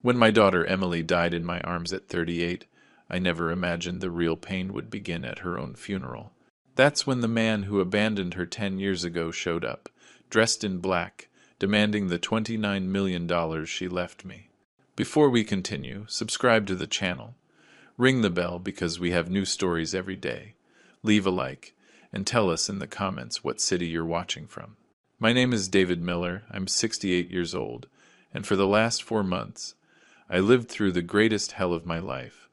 When my daughter Emily died in my arms at 38, I never imagined the real pain would begin at her own funeral. That's when the man who abandoned her 10 years ago showed up, dressed in black, demanding the $29 million she left me. Before we continue, subscribe to the channel. Ring the bell because we have new stories every day. Leave a like, and tell us in the comments what city you're watching from. My name is David Miller. I'm 68 years old, and for the last 4 months, I lived through the greatest hell of my life,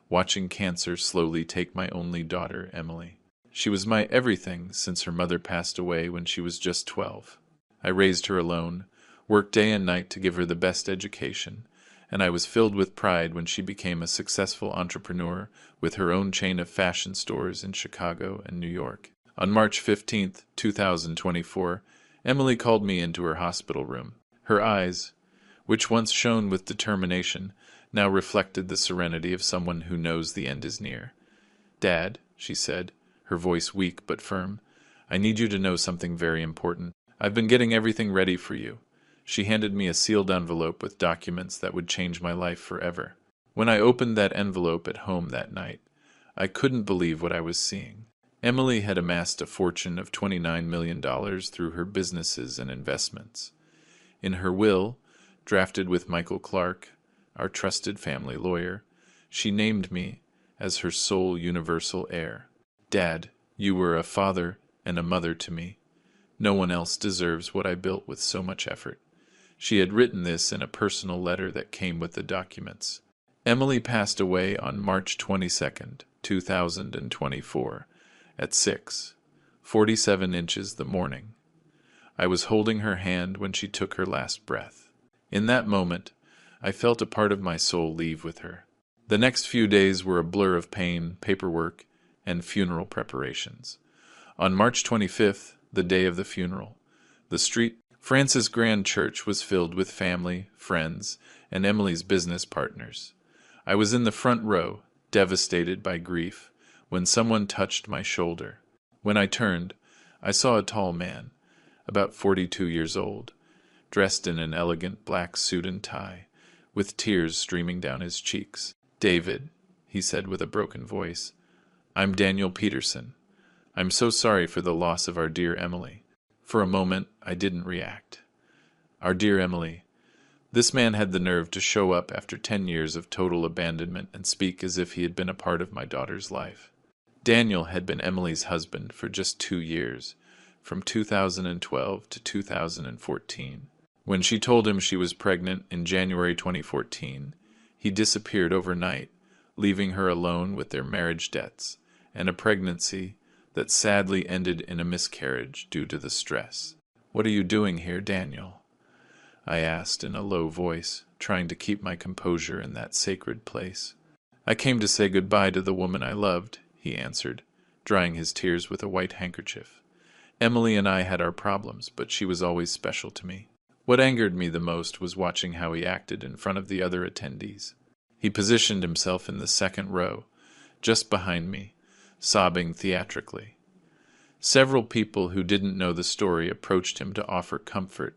watching cancer slowly take my only daughter, Emily. She was my everything since her mother passed away when she was just 12. I raised her alone, worked day and night to give her the best education, and I was filled with pride when she became a successful entrepreneur with her own chain of fashion stores in Chicago and New York. On March 15, 2024, Emily called me into her hospital room. Her eyes, which once shone with determination, now reflected the serenity of someone who knows the end is near. "Dad," she said, her voice weak but firm, "I need you to know something very important. I've been getting everything ready for you." She handed me a sealed envelope with documents that would change my life forever. When I opened that envelope at home that night, I couldn't believe what I was seeing. Emily had amassed a fortune of $29 million through her businesses and investments. In her will, drafted with Michael Clark, our trusted family lawyer, she named me as her sole universal heir. "Dad, you were a father and a mother to me. No one else deserves what I built with so much effort." She had written this in a personal letter that came with the documents. Emily passed away on March 22, 2024, at 6:47 inches the morning. I was holding her hand when she took her last breath. In that moment, I felt a part of my soul leave with her. The next few days were a blur of pain, paperwork, and funeral preparations. On March 25th, the day of the funeral, the St. Francis Grand Church was filled with family, friends, and Emily's business partners. I was in the front row, devastated by grief, when someone touched my shoulder. When I turned, I saw a tall man, about 42 years old, dressed in an elegant black suit and tie, with tears streaming down his cheeks. "David," he said with a broken voice, "I'm Daniel Peterson. I'm so sorry for the loss of our dear Emily." For a moment, I didn't react. Our dear Emily. This man had the nerve to show up after 10 years of total abandonment and speak as if he had been a part of my daughter's life. Daniel had been Emily's husband for just 2 years, from 2012 to 2014. When she told him she was pregnant in January 2014, he disappeared overnight, leaving her alone with their marriage debts and a pregnancy that sadly ended in a miscarriage due to the stress. "What are you doing here, Daniel?" I asked in a low voice, trying to keep my composure in that sacred place. "I came to say goodbye to the woman I loved," he answered, drying his tears with a white handkerchief. "Emily and I had our problems, but she was always special to me." What angered me the most was watching how he acted in front of the other attendees. He positioned himself in the second row, just behind me, sobbing theatrically. Several people who didn't know the story approached him to offer comfort,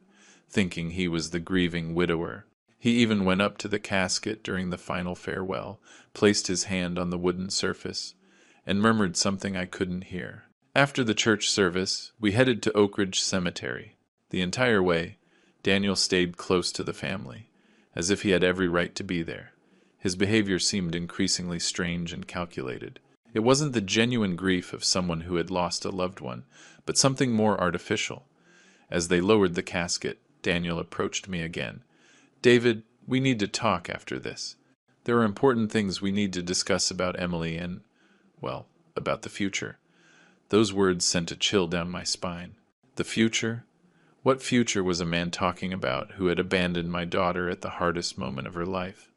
thinking he was the grieving widower. He even went up to the casket during the final farewell, placed his hand on the wooden surface, and murmured something I couldn't hear. After the church service, we headed to Oak Ridge Cemetery. The entire way, Daniel stayed close to the family, as if he had every right to be there. His behavior seemed increasingly strange and calculated. It wasn't the genuine grief of someone who had lost a loved one, but something more artificial. As they lowered the casket, Daniel approached me again. "David, we need to talk after this. There are important things we need to discuss about Emily and, well, about the future." Those words sent a chill down my spine. The future? What future was a man talking about who had abandoned my daughter at the hardest moment of her life?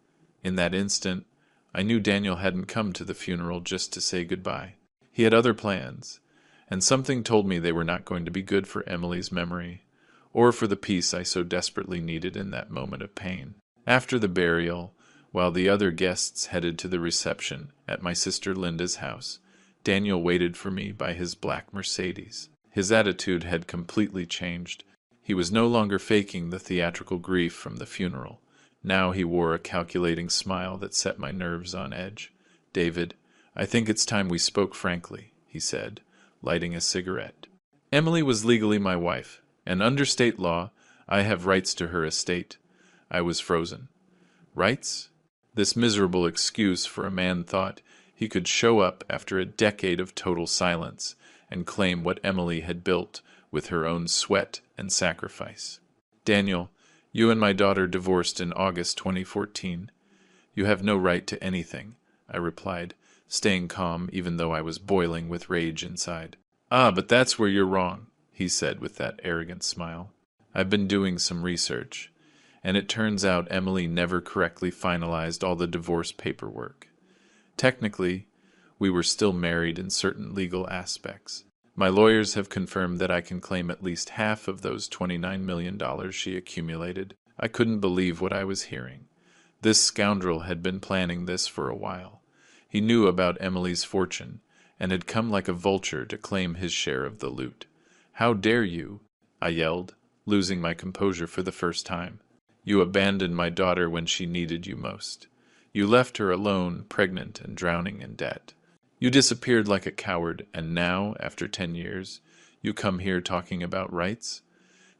In that instant, I knew Daniel hadn't come to the funeral just to say goodbye. He had other plans, and something told me they were not going to be good for Emily's memory, or for the peace I so desperately needed in that moment of pain. After the burial, while the other guests headed to the reception at my sister Linda's house, Daniel waited for me by his black Mercedes. His attitude had completely changed. He was no longer faking the theatrical grief from the funeral. Now he wore a calculating smile that set my nerves on edge. "David, I think it's time we spoke frankly," he said, lighting a cigarette. "Emily was legally my wife, and under state law, I have rights to her estate." I was frozen. Rights? This miserable excuse for a man thought he could show up after a decade of total silence and claim what Emily had built with her own sweat and sacrifice. "Daniel, you and my daughter divorced in August 2014. You have no right to anything," I replied, staying calm even though I was boiling with rage inside. "Ah, but that's where you're wrong," he said with that arrogant smile. "I've been doing some research, and it turns out Emily never correctly finalized all the divorce paperwork. Technically, we were still married in certain legal aspects. My lawyers have confirmed that I can claim at least half of those $29 million she accumulated." I couldn't believe what I was hearing. This scoundrel had been planning this for a while. He knew about Emily's fortune, and had come like a vulture to claim his share of the loot. "How dare you?" I yelled, losing my composure for the first time. "You abandoned my daughter when she needed you most. You left her alone, pregnant and drowning in debt. You disappeared like a coward, and now, after 10 years, you come here talking about rights?"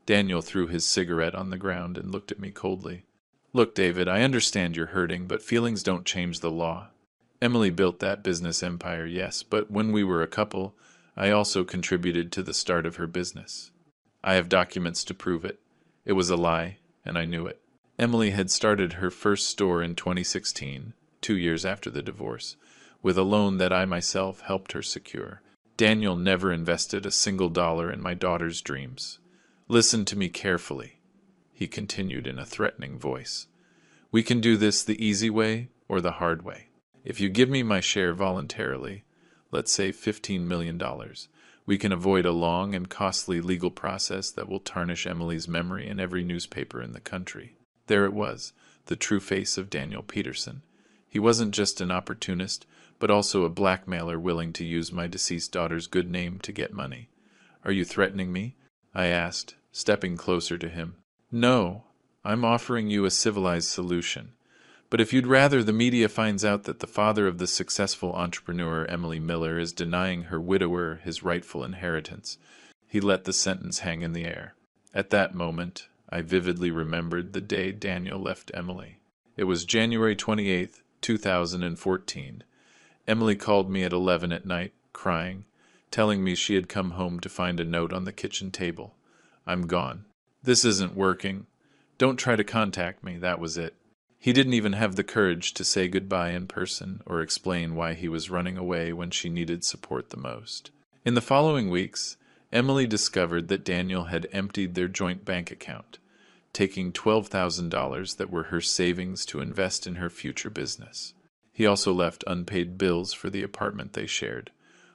Daniel threw his cigarette on the ground and looked at me coldly. "Look, David, I understand you're hurting, but feelings don't change the law. Emily built that business empire, yes, but when we were a couple, I also contributed to the start of her business. I have documents to prove it. It was a lie, and I knew it. Emily had started her first store in 2016, 2 years after the divorce, with a loan that I myself helped her secure. Daniel never invested a single dollar in my daughter's dreams. Listen to me carefully," he continued in a threatening voice. "We can do this the easy way or the hard way. If you give me my share voluntarily, let's say $15 million, we can avoid a long and costly legal process that will tarnish Emily's memory in every newspaper in the country." There it was, the true face of Daniel Peterson. He wasn't just an opportunist, but also a blackmailer willing to use my deceased daughter's good name to get money. "Are you threatening me?" I asked, stepping closer to him. "No, I'm offering you a civilized solution. But if you'd rather the media finds out that the father of the successful entrepreneur Emily Miller is denying her widower his rightful inheritance," he let the sentence hang in the air. At that moment, I vividly remembered the day Daniel left Emily. It was January 28th, 2014. Emily called me at 11 at night, crying, telling me she had come home to find a note on the kitchen table. "I'm gone. This isn't working. Don't try to contact me," that was it. He didn't even have the courage to say goodbye in person or explain why he was running away when she needed support the most. In the following weeks, Emily discovered that Daniel had emptied their joint bank account, taking $12,000 that were her savings to invest in her future business. He also left unpaid bills for the apartment they shared,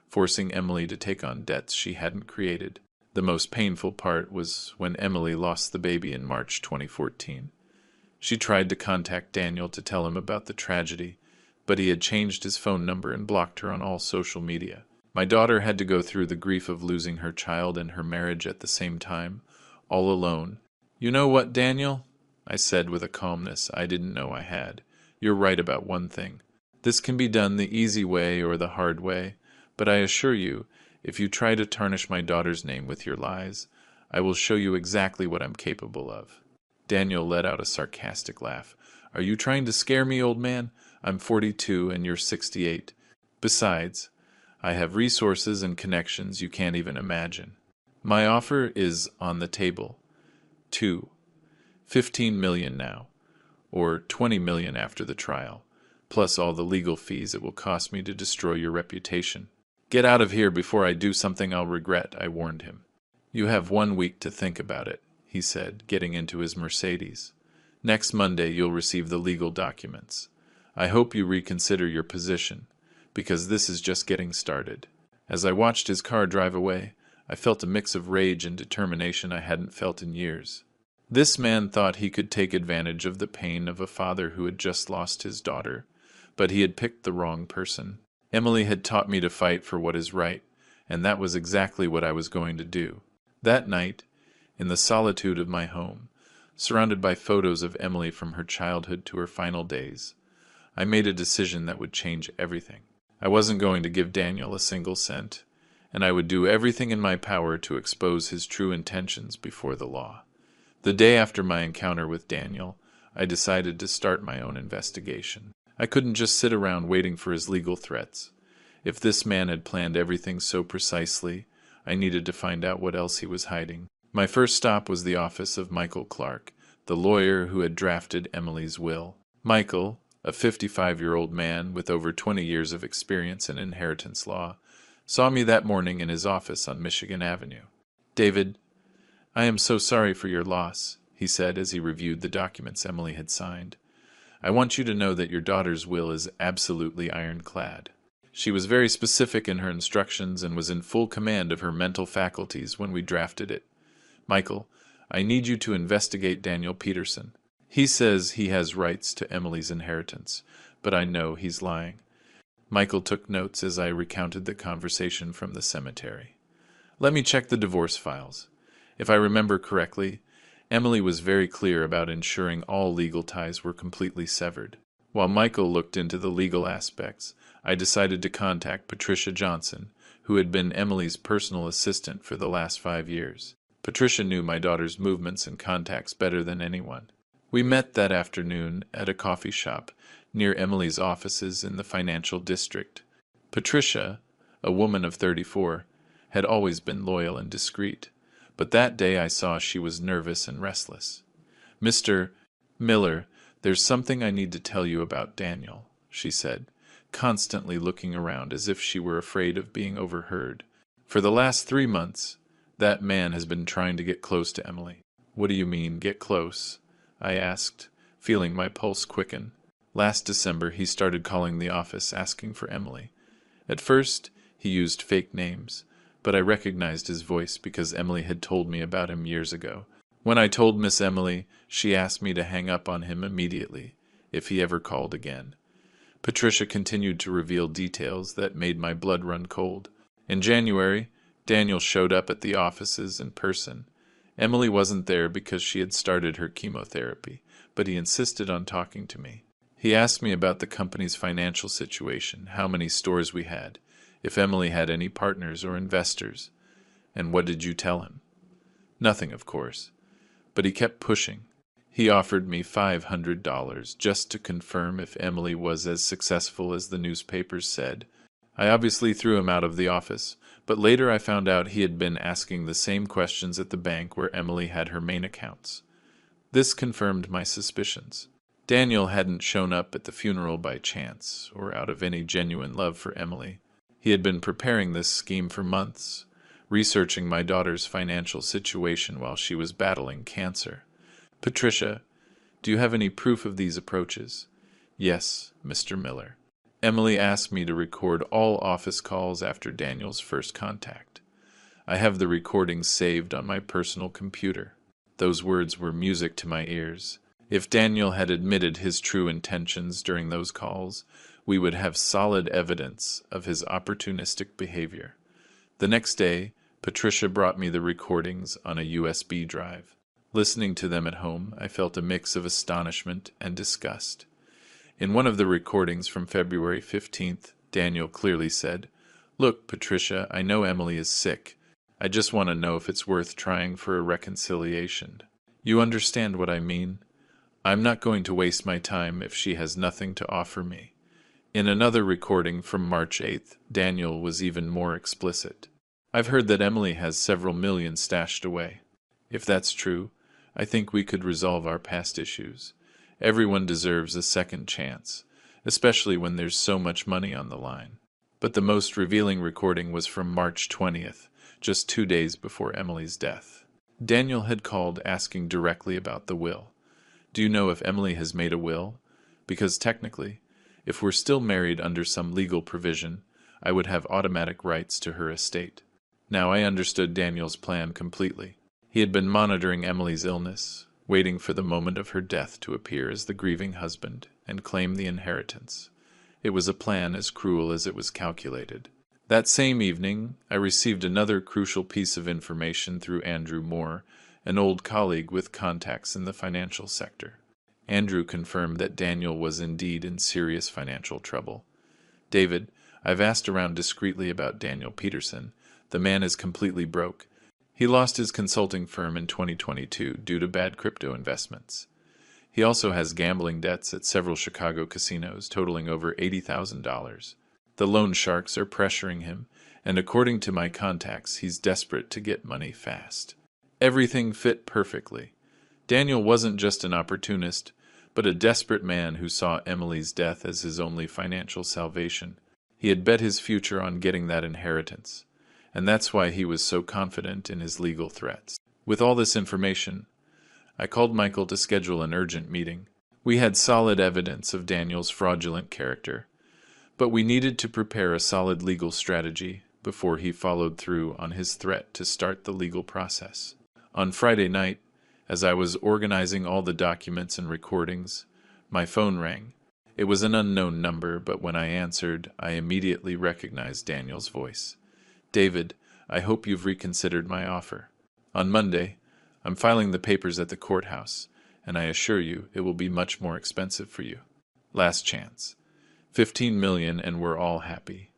forcing Emily to take on debts she hadn't created. The most painful part was when Emily lost the baby in March 2014. She tried to contact Daniel to tell him about the tragedy, but he had changed his phone number and blocked her on all social media. My daughter had to go through the grief of losing her child and her marriage at the same time, all alone. "You know what, Daniel?" I said with a calmness I didn't know I had. "You're right about one thing. This can be done the easy way or the hard way, but I assure you, if you try to tarnish my daughter's name with your lies, I will show you exactly what I'm capable of." Daniel let out a sarcastic laugh. "Are you trying to scare me, old man? I'm 42 and you're 68. Besides, I have resources and connections you can't even imagine. My offer is on the table. 15 million now, or 20 million after the trial, plus all the legal fees it will cost me to destroy your reputation. Get out of here before I do something I'll regret," I warned him. "You have 1 week to think about it," he said, getting into his Mercedes. "Next Monday you'll receive the legal documents. I hope you reconsider your position, because this is just getting started." As I watched his car drive away, I felt a mix of rage and determination I hadn't felt in years. This man thought he could take advantage of the pain of a father who had just lost his daughter, but he had picked the wrong person. Emily had taught me to fight for what is right, and that was exactly what I was going to do. That night, in the solitude of my home, surrounded by photos of Emily from her childhood to her final days. I made a decision that would change everything. I wasn't going to give Daniel a single cent, and I would do everything in my power to expose his true intentions before the law. The day after my encounter with Daniel, I decided to start my own investigation. I couldn't just sit around waiting for his legal threats. If this man had planned everything so precisely, I needed to find out what else he was hiding. My first stop was the office of Michael Clark, the lawyer who had drafted Emily's will. Michael, a 55-year-old man with over 20 years of experience in inheritance law, saw me that morning in his office on Michigan Avenue. "David, I am so sorry for your loss," he said as he reviewed the documents Emily had signed. "I want you to know that your daughter's will is absolutely ironclad. She was very specific in her instructions and was in full command of her mental faculties when we drafted it. Michael, I need you to investigate Daniel Peterson. He says he has rights to Emily's inheritance, but I know he's lying." Michael took notes as I recounted the conversation from the cemetery. "Let me check the divorce files. If I remember correctly, Emily was very clear about ensuring all legal ties were completely severed. While Michael looked into the legal aspects, I decided to contact Patricia Johnson, who had been Emily's personal assistant for the last 5 years. Patricia knew my daughter's movements and contacts better than anyone. We met that afternoon at a coffee shop near Emily's offices in the financial district. Patricia, a woman of 34, had always been loyal and discreet, but that day I saw she was nervous and restless. "Mr. Miller, there's something I need to tell you about Daniel," she said, constantly looking around as if she were afraid of being overheard. "For the last 3 months, that man has been trying to get close to Emily." "What do you mean, get close?" I asked, feeling my pulse quicken. "Last December, he started calling the office asking for Emily. At first, he used fake names, but I recognized his voice because Emily had told me about him years ago. When I told Miss Emily, she asked me to hang up on him immediately, if he ever called again." Patricia continued to reveal details that made my blood run cold. In January, Daniel showed up at the offices in person. Emily wasn't there because she had started her chemotherapy, but he insisted on talking to me. He asked me about the company's financial situation, how many stores we had, if Emily had any partners or investors. "And what did you tell him?" "Nothing, of course. But he kept pushing. He offered me $500 just to confirm if Emily was as successful as the newspapers said. I obviously threw him out of the office, but later I found out he had been asking the same questions at the bank where Emily had her main accounts. This confirmed my suspicions. Daniel hadn't shown up at the funeral by chance, or out of any genuine love for Emily. He had been preparing this scheme for months, researching my daughter's financial situation while she was battling cancer. "Patricia, do you have any proof of these approaches?" "Yes, Mr. Miller. Emily asked me to record all office calls after Daniel's first contact. I have the recordings saved on my personal computer." Those words were music to my ears. If Daniel had admitted his true intentions during those calls, we would have solid evidence of his opportunistic behavior. The next day, Patricia brought me the recordings on a USB drive. Listening to them at home, I felt a mix of astonishment and disgust. In one of the recordings from February 15th, Daniel clearly said, "Look, Patricia, I know Emily is sick. I just want to know if it's worth trying for a reconciliation. You understand what I mean? I'm not going to waste my time if she has nothing to offer me." In another recording from March 8th, Daniel was even more explicit. "I've heard that Emily has several million stashed away. If that's true, I think we could resolve our past issues. Everyone deserves a second chance, especially when there's so much money on the line." But the most revealing recording was from March 20th, just 2 days before Emily's death. Daniel had called asking directly about the will. "Do you know if Emily has made a will? Because technically, if we're still married under some legal provision, I would have automatic rights to her estate." Now I understood Daniel's plan completely. He had been monitoring Emily's illness, waiting for the moment of her death to appear as the grieving husband and claim the inheritance. It was a plan as cruel as it was calculated. That same evening, I received another crucial piece of information through Andrew Moore an old colleague with contacts in the financial sector. Andrew confirmed that Daniel was indeed in serious financial trouble. David, I've asked around discreetly about Daniel Peterson. The man is completely broke. He lost his consulting firm in 2022 due to bad crypto investments. He also has gambling debts at several Chicago casinos totaling over $80,000. The loan sharks are pressuring him, and according to my contacts, he's desperate to get money fast. Everything fit perfectly. Daniel wasn't just an opportunist, but a desperate man who saw Emily's death as his only financial salvation. He had bet his future on getting that inheritance, and that's why he was so confident in his legal threats. With all this information, I called Michael to schedule an urgent meeting. We had solid evidence of Daniel's fraudulent character, but we needed to prepare a solid legal strategy before he followed through on his threat to start the legal process. On Friday night, as I was organizing all the documents and recordings, my phone rang. It was an unknown number, but when I answered, I immediately recognized Daniel's voice. David, I hope you've reconsidered my offer. On Monday, I'm filing the papers at the courthouse, and I assure you it will be much more expensive for you. Last chance. $15 million and we're all happy.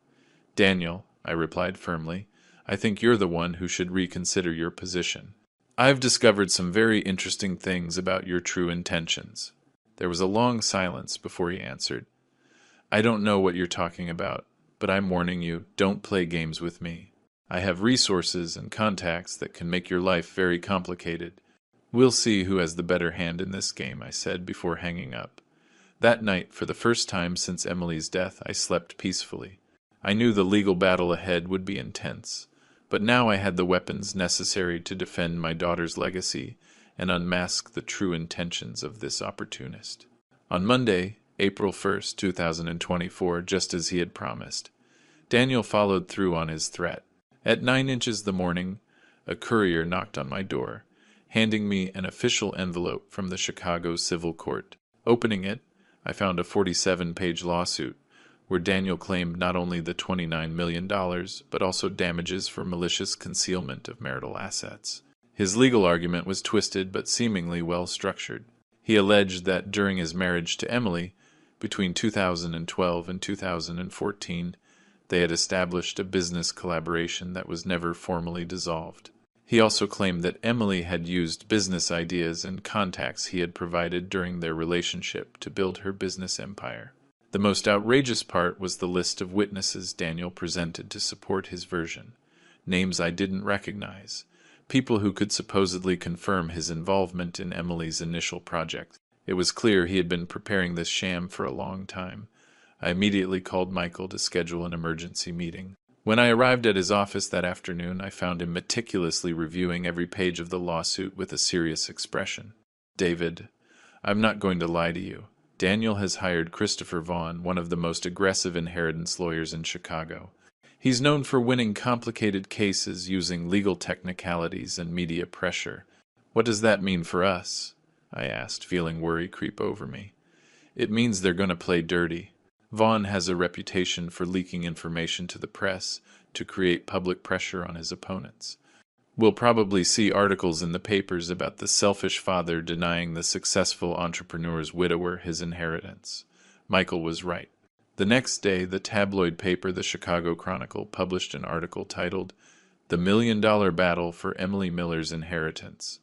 Daniel, I replied firmly, I think you're the one who should reconsider your position. I've discovered some very interesting things about your true intentions. There was a long silence before he answered. I don't know what you're talking about, but I'm warning you, don't play games with me. I have resources and contacts that can make your life very complicated. We'll see who has the better hand in this game, I said before hanging up. That night, for the first time since Emily's death, I slept peacefully. I knew the legal battle ahead would be intense, but now I had the weapons necessary to defend my daughter's legacy and unmask the true intentions of this opportunist. On Monday, April 1st, 2024, just as he had promised, Daniel followed through on his threat. At 9 inches the morning, a courier knocked on my door, handing me an official envelope from the Chicago Civil Court. Opening it, I found a 47-page lawsuit where Daniel claimed not only the $29 million, but also damages for malicious concealment of marital assets. His legal argument was twisted but seemingly well-structured. He alleged that during his marriage to Emily, between 2012 and 2014, they had established a business collaboration that was never formally dissolved. He also claimed that Emily had used business ideas and contacts he had provided during their relationship to build her business empire. The most outrageous part was the list of witnesses Daniel presented to support his version. Names I didn't recognize. People who could supposedly confirm his involvement in Emily's initial project. It was clear he had been preparing this sham for a long time. I immediately called Michael to schedule an emergency meeting. When I arrived at his office that afternoon, I found him meticulously reviewing every page of the lawsuit with a serious expression. David, I'm not going to lie to you. Daniel has hired Christopher Vaughn, one of the most aggressive inheritance lawyers in Chicago. He's known for winning complicated cases using legal technicalities and media pressure. What does that mean for us? I asked, feeling worry creep over me. It means they're going to play dirty. Vaughn has a reputation for leaking information to the press to create public pressure on his opponents. We'll probably see articles in the papers about the selfish father denying the successful entrepreneur's widower his inheritance. Michael was right. The next day, the tabloid paper The Chicago Chronicle published an article titled, "The $1 Million Battle for Emily Miller's Inheritance: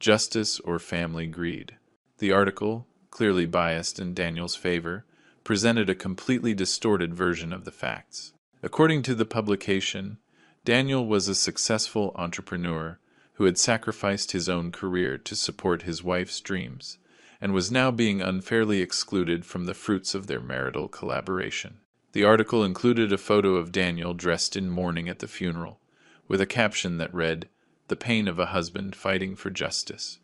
Justice or Family Greed." The article, clearly biased in Daniel's favor, presented a completely distorted version of the facts. According to the publication, Daniel was a successful entrepreneur who had sacrificed his own career to support his wife's dreams and was now being unfairly excluded from the fruits of their marital collaboration. The article included a photo of Daniel dressed in mourning at the funeral, with a caption that read, "The pain of a husband fighting for justice."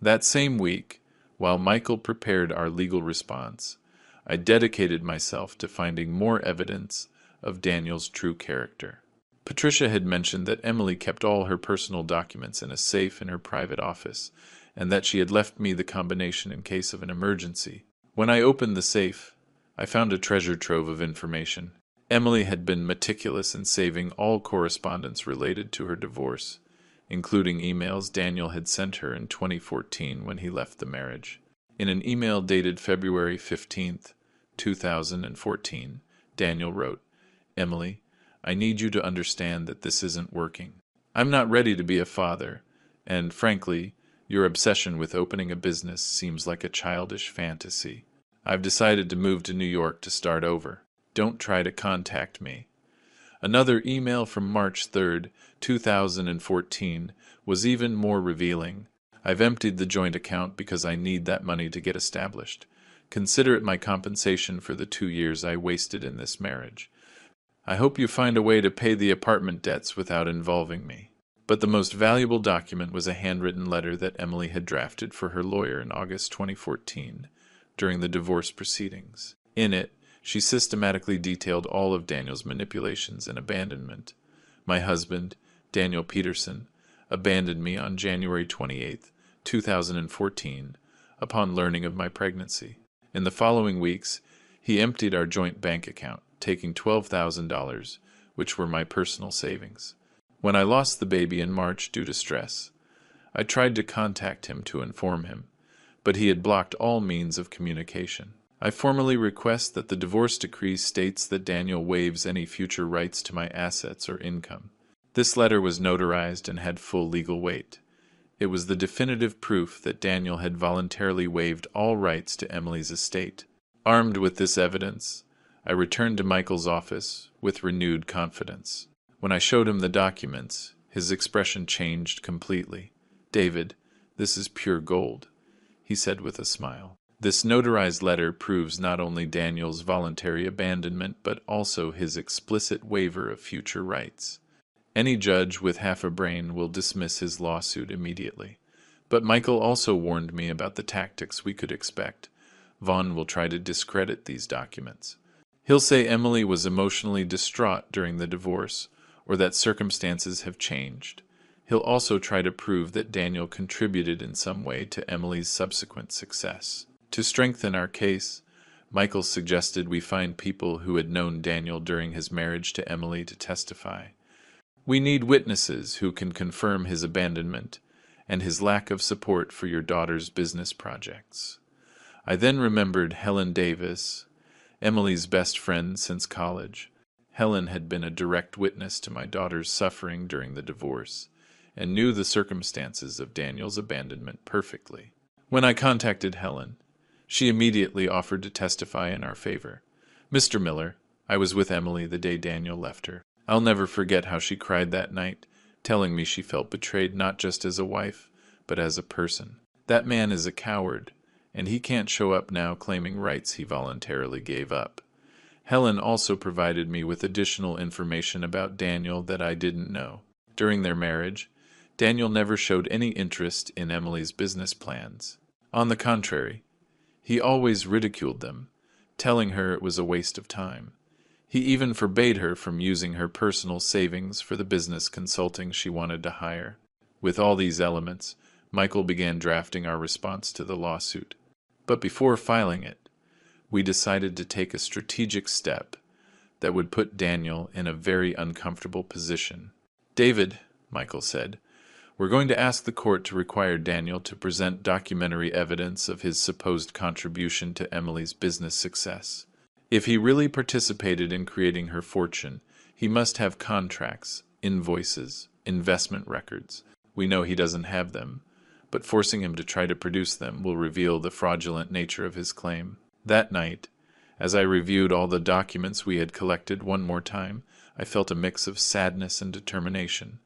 That same week, while Michael prepared our legal response, I dedicated myself to finding more evidence of Daniel's true character. Patricia had mentioned that Emily kept all her personal documents in a safe in her private office, and that she had left me the combination in case of an emergency. When I opened the safe, I found a treasure trove of information. Emily had been meticulous in saving all correspondence related to her divorce, including emails Daniel had sent her in 2014 when he left the marriage. In an email dated February 15th, 2014, Daniel wrote, "Emily, I need you to understand that this isn't working. I'm not ready to be a father, and frankly, your obsession with opening a business seems like a childish fantasy. I've decided to move to New York to start over. Don't try to contact me." Another email from March 3rd, 2014 was even more revealing. "I've emptied the joint account because I need that money to get established. Consider it my compensation for the 2 years I wasted in this marriage. I hope you find a way to pay the apartment debts without involving me." But the most valuable document was a handwritten letter that Emily had drafted for her lawyer in August 2014 during the divorce proceedings. In it, she systematically detailed all of Daniel's manipulations and abandonment. "My husband, Daniel Peterson, abandoned me on January 28, 2014, upon learning of my pregnancy. In the following weeks, he emptied our joint bank account, taking $12,000, which were my personal savings. When I lost the baby in March due to stress, I tried to contact him to inform him, but he had blocked all means of communication. I formally request that the divorce decree states that Daniel waives any future rights to my assets or income." This letter was notarized and had full legal weight. It was the definitive proof that Daniel had voluntarily waived all rights to Emily's estate. Armed with this evidence, I returned to Michael's office with renewed confidence. When I showed him the documents, his expression changed completely. "David, this is pure gold," he said with a smile. "This notarized letter proves not only Daniel's voluntary abandonment, but also his explicit waiver of future rights. Any judge with half a brain will dismiss his lawsuit immediately. But Michael also warned me about the tactics we could expect. Vaughn will try to discredit these documents. He'll say Emily was emotionally distraught during the divorce, or that circumstances have changed. He'll also try to prove that Daniel contributed in some way to Emily's subsequent success. To strengthen our case, Michael suggested we find people who had known Daniel during his marriage to Emily to testify. We need witnesses who can confirm his abandonment and his lack of support for your daughter's business projects. I then remembered Helen Davis, Emily's best friend since college. Helen had been a direct witness to my daughter's suffering during the divorce and knew the circumstances of Daniel's abandonment perfectly. When I contacted Helen, she immediately offered to testify in our favor. "Mr. Miller, I was with Emily the day Daniel left her. I'll never forget how she cried that night, telling me she felt betrayed not just as a wife, but as a person. That man is a coward, and he can't show up now claiming rights he voluntarily gave up." Helen also provided me with additional information about Daniel that I didn't know. During their marriage, Daniel never showed any interest in Emily's business plans. On the contrary, he always ridiculed them, telling her it was a waste of time. He even forbade her from using her personal savings for the business consulting she wanted to hire. With all these elements, Michael began drafting our response to the lawsuit. But before filing it, we decided to take a strategic step that would put Daniel in a very uncomfortable position. "David," Michael said, "we're going to ask the court to require Daniel to present documentary evidence of his supposed contribution to Emily's business success. If he really participated in creating her fortune, he must have contracts, invoices, investment records. We know he doesn't have them, but forcing him to try to produce them will reveal the fraudulent nature of his claim." That night, as I reviewed all the documents we had collected one more time, I felt a mix of sadness and determination.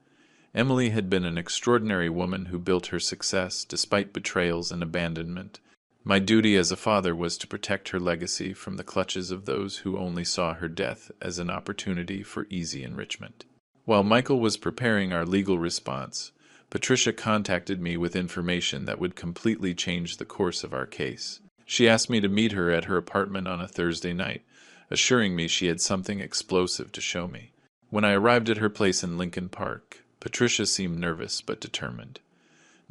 Emily had been an extraordinary woman who built her success despite betrayals and abandonment. My duty as a father was to protect her legacy from the clutches of those who only saw her death as an opportunity for easy enrichment. While Michael was preparing our legal response, Patricia contacted me with information that would completely change the course of our case. She asked me to meet her at her apartment on a Thursday night, assuring me she had something explosive to show me. When I arrived at her place in Lincoln Park, Patricia seemed nervous but determined.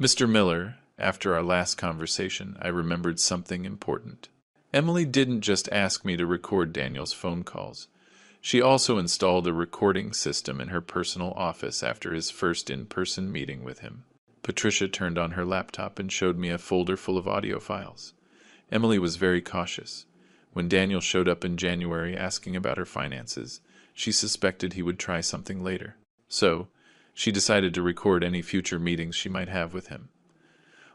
"Mr. Miller, after our last conversation, I remembered something important. Emily didn't just ask me to record Daniel's phone calls. She also installed a recording system in her personal office after his first in-person meeting with him. Patricia turned on her laptop and showed me a folder full of audio files. Emily was very cautious. When Daniel showed up in January asking about her finances, she suspected he would try something later. So, she decided to record any future meetings she might have with him.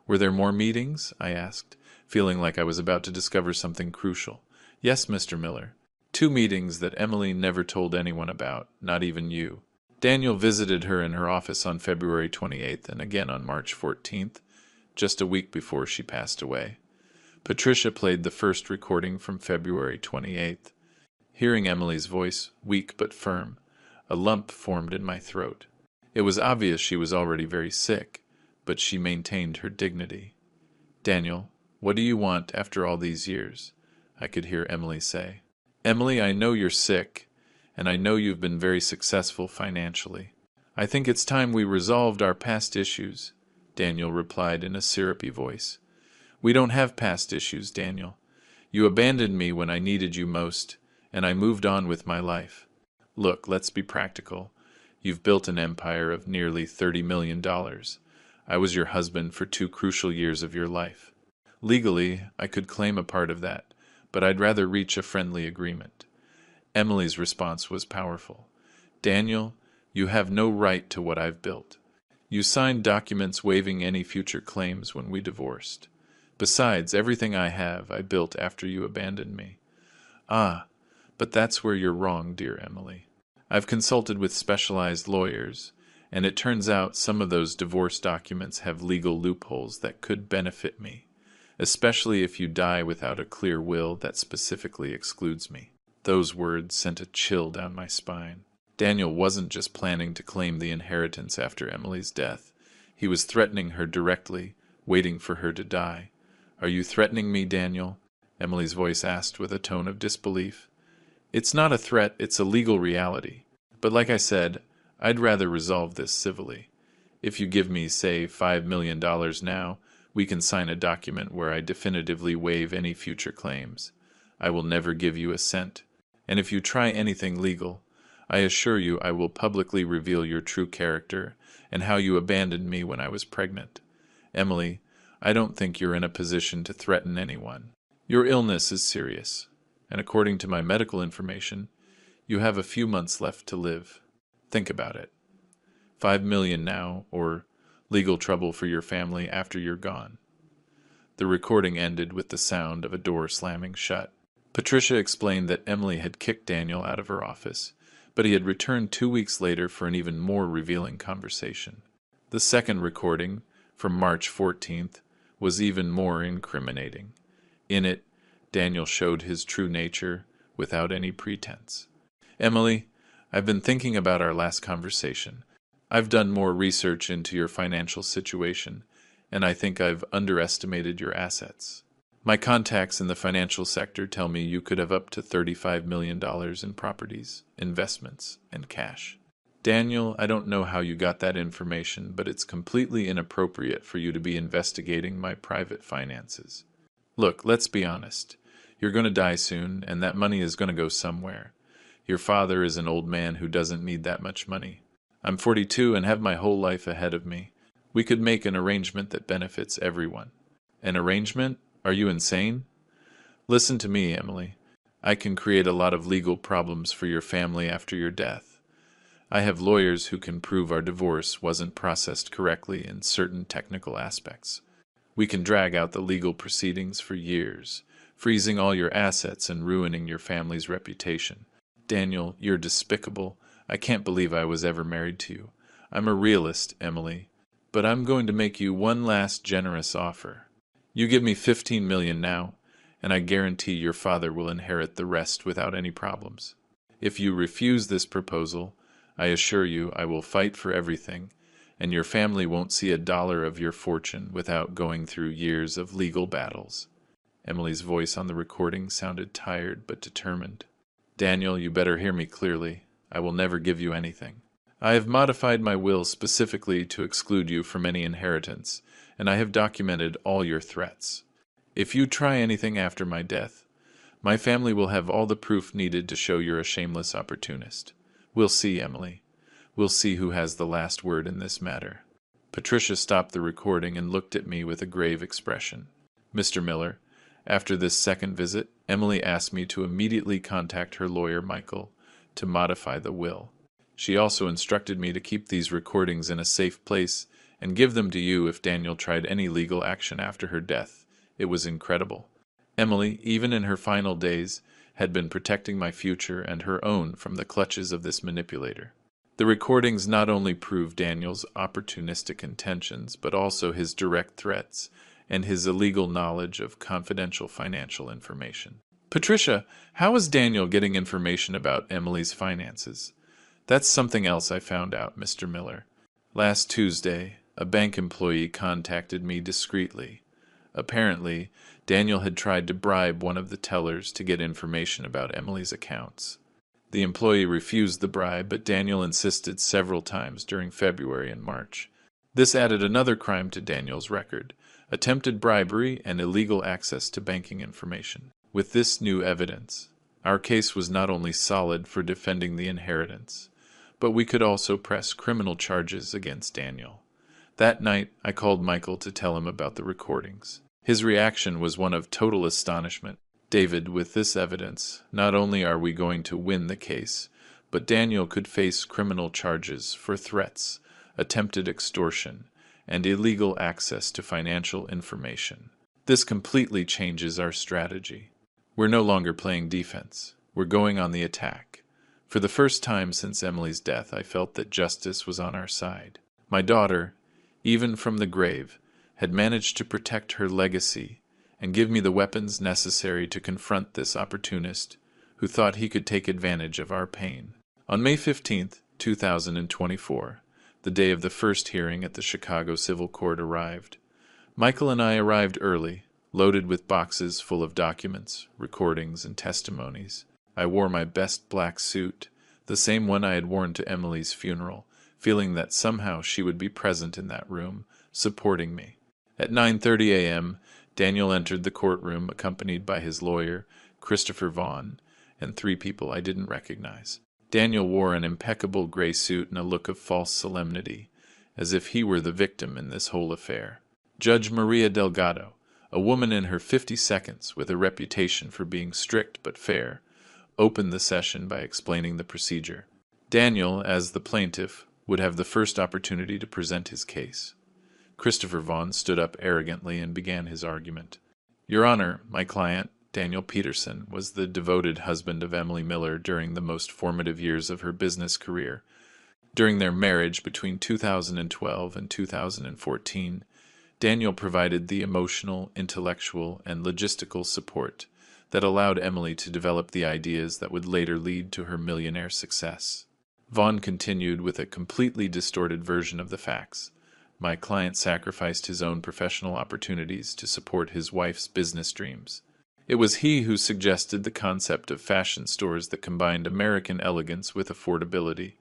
"Were there more meetings?" I asked, feeling like I was about to discover something crucial. "Yes, Mr. Miller. 2 meetings that Emily never told anyone about, not even you. Daniel visited her in her office on February 28th and again on March 14th, just a week before she passed away." Patricia played the first recording from February 28th. Hearing Emily's voice, weak but firm, a lump formed in my throat. It was obvious she was already very sick, but she maintained her dignity. "Daniel, what do you want after all these years?" I could hear Emily say. "Emily, I know you're sick, and I know you've been very successful financially. I think it's time we resolved our past issues," Daniel replied in a syrupy voice. "We don't have past issues, Daniel. You abandoned me when I needed you most, and I moved on with my life. Look, let's be practical. You've built an empire of nearly $30 million. I was your husband for 2 crucial years of your life. Legally, I could claim a part of that, but I'd rather reach a friendly agreement." Emily's response was powerful. "Daniel, you have no right to what I've built. You signed documents waiving any future claims when we divorced. Besides, everything I have, I built after you abandoned me." "Ah, but that's where you're wrong, dear Emily. I've consulted with specialized lawyers, and it turns out some of those divorce documents have legal loopholes that could benefit me, especially if you die without a clear will that specifically excludes me." Those words sent a chill down my spine. Daniel wasn't just planning to claim the inheritance after Emily's death. He was threatening her directly, waiting for her to die. "Are you threatening me, Daniel?" Emily's voice asked with a tone of disbelief. "It's not a threat, it's a legal reality. But like I said, I'd rather resolve this civilly. If you give me, say, $5 million now, we can sign a document where I definitively waive any future claims. I will never give you a cent. And if you try anything legal, I assure you I will publicly reveal your true character and how you abandoned me when I was pregnant. Emily, I don't think you're in a position to threaten anyone. Your illness is serious, and according to my medical information, you have a few months left to live. Think about it. 5 million now, or legal trouble for your family after you're gone." The recording ended with the sound of a door slamming shut. Patricia explained that Emily had kicked Daniel out of her office, but he had returned 2 weeks later for an even more revealing conversation. The second recording, from March 14th, was even more incriminating. In it, Daniel showed his true nature without any pretense. "Emily, I've been thinking about our last conversation. I've done more research into your financial situation, and I think I've underestimated your assets. My contacts in the financial sector tell me you could have up to $35 million in properties, investments, and cash. Daniel, I don't know how you got that information, but it's completely inappropriate for you to be investigating my private finances. Look, let's be honest. You're going to die soon, and that money is going to go somewhere. Your father is an old man who doesn't need that much money. I'm 42 and have my whole life ahead of me. We could make an arrangement that benefits everyone." "An arrangement? Are you insane?" "Listen to me, Emily. I can create a lot of legal problems for your family after your death. I have lawyers who can prove our divorce wasn't processed correctly in certain technical aspects. We can drag out the legal proceedings for years, freezing all your assets and ruining your family's reputation. Daniel, you're despicable. I can't believe I was ever married to you. I'm a realist, Emily, but I'm going to make you one last generous offer. You give me $15 million now, and I guarantee your father will inherit the rest without any problems. If you refuse this proposal, I assure you I will fight for everything, and your family won't see a dollar of your fortune without going through years of legal battles." Emily's voice on the recording sounded tired but determined. "Daniel, you better hear me clearly. I will never give you anything. I have modified my will specifically to exclude you from any inheritance, and I have documented all your threats. If you try anything after my death, My family will have all the proof needed to show you're a shameless opportunist. We'll see, Emily. We'll see who has the last word in this matter." Patricia stopped the recording and looked at me with a grave expression. "Mr. Miller, after this second visit, Emily asked me to immediately contact her lawyer, Michael, to modify the will. She also instructed me to keep these recordings in a safe place and give them to you if Daniel tried any legal action after her death. It was incredible. Emily, even in her final days, had been protecting my future and her own from the clutches of this manipulator. The recordings not only prove Daniel's opportunistic intentions, but also his direct threats and his illegal knowledge of confidential financial information." "Patricia, how is Daniel getting information about Emily's finances?" "That's something else I found out, Mr. Miller. Last Tuesday, a bank employee contacted me discreetly. Apparently, Daniel had tried to bribe one of the tellers to get information about Emily's accounts. The employee refused the bribe, but Daniel insisted several times during February and March. This added another crime to Daniel's record: attempted bribery and illegal access to banking information. With this new evidence, our case was not only solid for defending the inheritance, but we could also press criminal charges against Daniel. That night, I called Michael to tell him about the recordings. His reaction was one of total astonishment. "David, with this evidence, not only are we going to win the case, but Daniel could face criminal charges for threats, attempted extortion, and illegal access to financial information. This completely changes our strategy. We're no longer playing defense. We're going on the attack. For the first time since Emily's death, I felt that justice was on our side. My daughter, even from the grave, had managed to protect her legacy and give me the weapons necessary to confront this opportunist who thought he could take advantage of our pain." On May 15th, 2024, the day of the first hearing at the Chicago Civil Court arrived. Michael and I arrived early, loaded with boxes full of documents, recordings, and testimonies. I wore my best black suit, the same one I had worn to Emily's funeral, feeling that somehow she would be present in that room, supporting me. At 9:30 a.m., Daniel entered the courtroom accompanied by his lawyer, Christopher Vaughn, and 3 people I didn't recognize. Daniel wore an impeccable gray suit and a look of false solemnity, as if he were the victim in this whole affair. Judge Maria Delgado, a woman in her 52nds with a reputation for being strict but fair, opened the session by explaining the procedure. Daniel, as the plaintiff, would have the first opportunity to present his case. Christopher Vaughn stood up arrogantly and began his argument. "Your Honor, my client, Daniel Peterson, was the devoted husband of Emily Miller during the most formative years of her business career. During their marriage between 2012 and 2014, Daniel provided the emotional, intellectual, and logistical support that allowed Emily to develop the ideas that would later lead to her millionaire success." Vaughn continued with a completely distorted version of the facts. "My client sacrificed his own professional opportunities to support his wife's business dreams. It was he who suggested the concept of fashion stores that combined American elegance with affordability.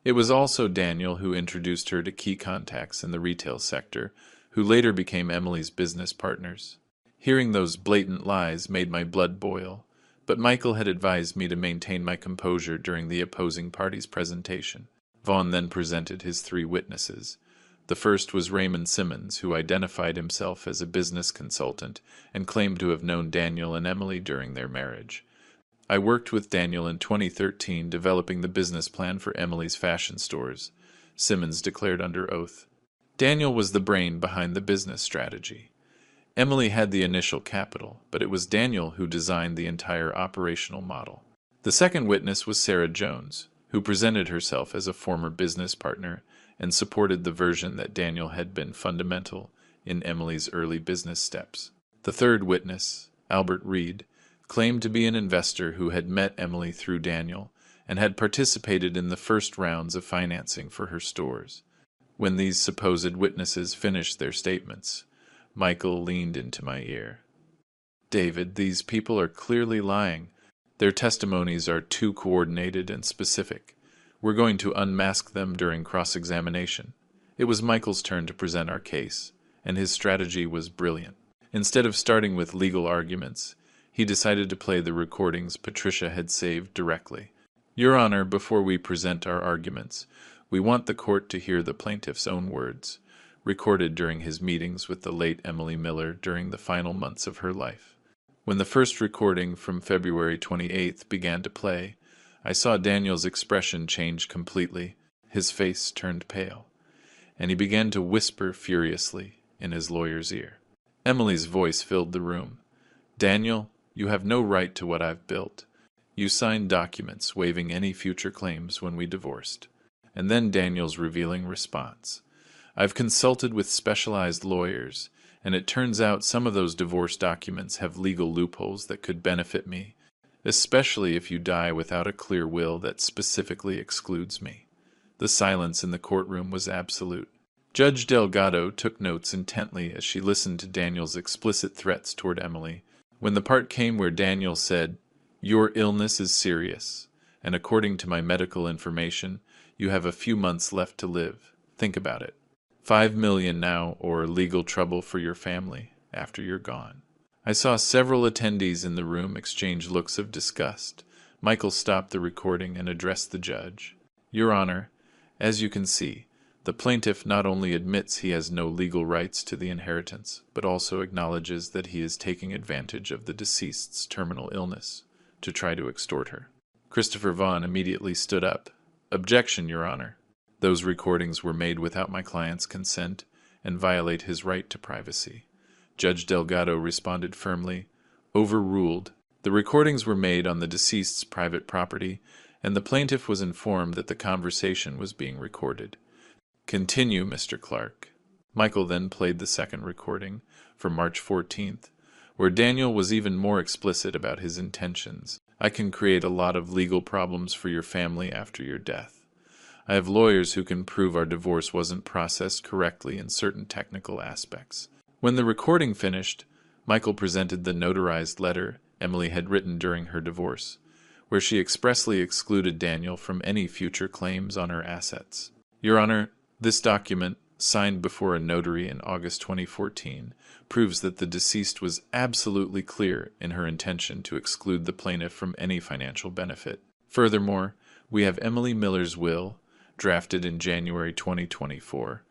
It was also Daniel who introduced her to key contacts in the retail sector, who later became Emily's business partners. Hearing those blatant lies made my blood boil, but Michael had advised me to maintain my composure during the opposing party's presentation. Vaughn then presented his 3 witnesses. The first was Raymond Simmons, who identified himself as a business consultant and claimed to have known Daniel and Emily during their marriage. "I worked with Daniel in 2013 developing the business plan for Emily's fashion stores," Simmons declared under oath. "Daniel was the brain behind the business strategy. Emily had the initial capital, but it was Daniel who designed the entire operational model." The second witness was Sarah Jones, who presented herself as a former business partner and supported the version that Daniel had been fundamental in Emily's early business steps. The third witness, Albert Reed, claimed to be an investor who had met Emily through Daniel and had participated in the first rounds of financing for her stores. When these supposed witnesses finished their statements, Michael leaned into my ear. "David, these people are clearly lying. Their testimonies are too coordinated and specific. We're going to unmask them during cross-examination." It was Michael's turn to present our case, and his strategy was brilliant. Instead of starting with legal arguments, He decided to play the recordings Patricia had saved directly. Your Honor, before we present our arguments, we want the court to hear the plaintiff's own words, recorded during his meetings with the late Emily Miller during the final months of her life. When the first recording from February 28th began to play, I saw Daniel's expression change completely. His face turned pale, and he began to whisper furiously in his lawyer's ear. Emily's voice filled the room. Daniel, you have no right to what I've built. You signed documents waiving any future claims when we divorced. And then Daniel's revealing response. I've consulted with specialized lawyers, and it turns out some of those divorce documents have legal loopholes that could benefit me, especially if you die without a clear will that specifically excludes me. The silence in the courtroom was absolute. Judge Delgado took notes intently as she listened to Daniel's explicit threats toward Emily. When the part came where Daniel said, "Your illness is serious, and according to my medical information, you have a few months left to live. Think about it. $5 million now, or legal trouble for your family after you're gone." I saw several attendees in the room exchange looks of disgust. Michael stopped the recording and addressed the judge. Your Honor, as you can see, the plaintiff not only admits he has no legal rights to the inheritance, but also acknowledges that he is taking advantage of the deceased's terminal illness to try to extort her. Christopher Vaughn immediately stood up. Objection, Your Honor. Those recordings were made without my client's consent and violate his right to privacy. Judge Delgado responded firmly. Overruled. The recordings were made on the deceased's private property, and the plaintiff was informed that the conversation was being recorded. Continue, Mr. Clark. Michael then played the second recording, from March 14th, where Daniel was even more explicit about his intentions. I can create a lot of legal problems for your family after your death. I have lawyers who can prove our divorce wasn't processed correctly in certain technical aspects. When the recording finished, Michael presented the notarized letter Emily had written during her divorce, where she expressly excluded Daniel from any future claims on her assets. Your Honor, this document, signed before a notary in August 2014, proves that the deceased was absolutely clear in her intention to exclude the plaintiff from any financial benefit. Furthermore, we have Emily Miller's will, drafted in January 2024,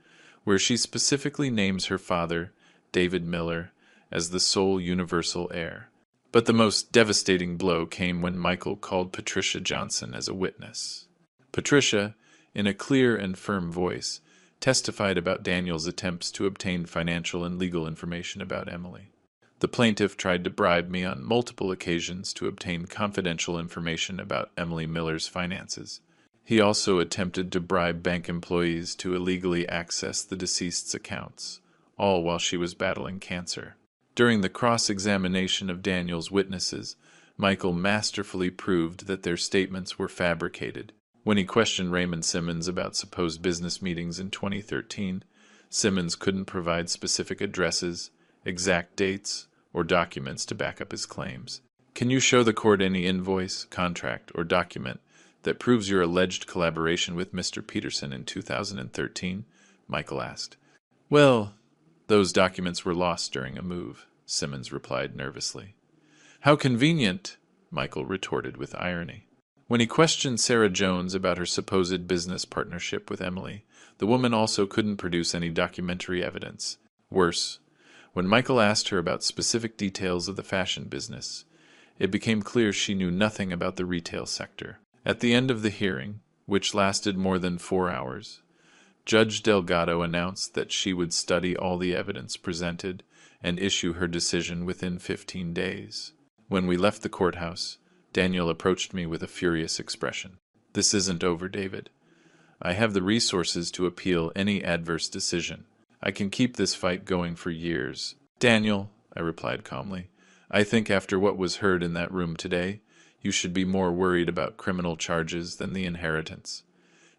where she specifically names her father, David Miller, as the sole universal heir. But the most devastating blow came when Michael called Patricia Johnson as a witness. Patricia, in a clear and firm voice, testified about Daniel's attempts to obtain financial and legal information about Emily. The plaintiff tried to bribe me on multiple occasions to obtain confidential information about Emily Miller's finances. He also attempted to bribe bank employees to illegally access the deceased's accounts, all while she was battling cancer. During the cross-examination of Daniel's witnesses, Michael masterfully proved that their statements were fabricated. When he questioned Raymond Simmons about supposed business meetings in 2013, Simmons couldn't provide specific addresses, exact dates, or documents to back up his claims. Can you show the court any invoice, contract, or document that proves your alleged collaboration with Mr. Peterson in 2013? Michael asked. Well, those documents were lost during a move, Simmons replied nervously. How convenient, Michael retorted with irony. When he questioned Sarah Jones about her supposed business partnership with Emily, the woman also couldn't produce any documentary evidence. Worse, when Michael asked her about specific details of the fashion business, it became clear she knew nothing about the retail sector. At the end of the hearing, which lasted more than 4 hours, Judge Delgado announced that she would study all the evidence presented and issue her decision within 15 days. When we left the courthouse, Daniel approached me with a furious expression. This isn't over, David. I have the resources to appeal any adverse decision. I can keep this fight going for years. Daniel, I replied calmly, I think after what was heard in that room today, you should be more worried about criminal charges than the inheritance.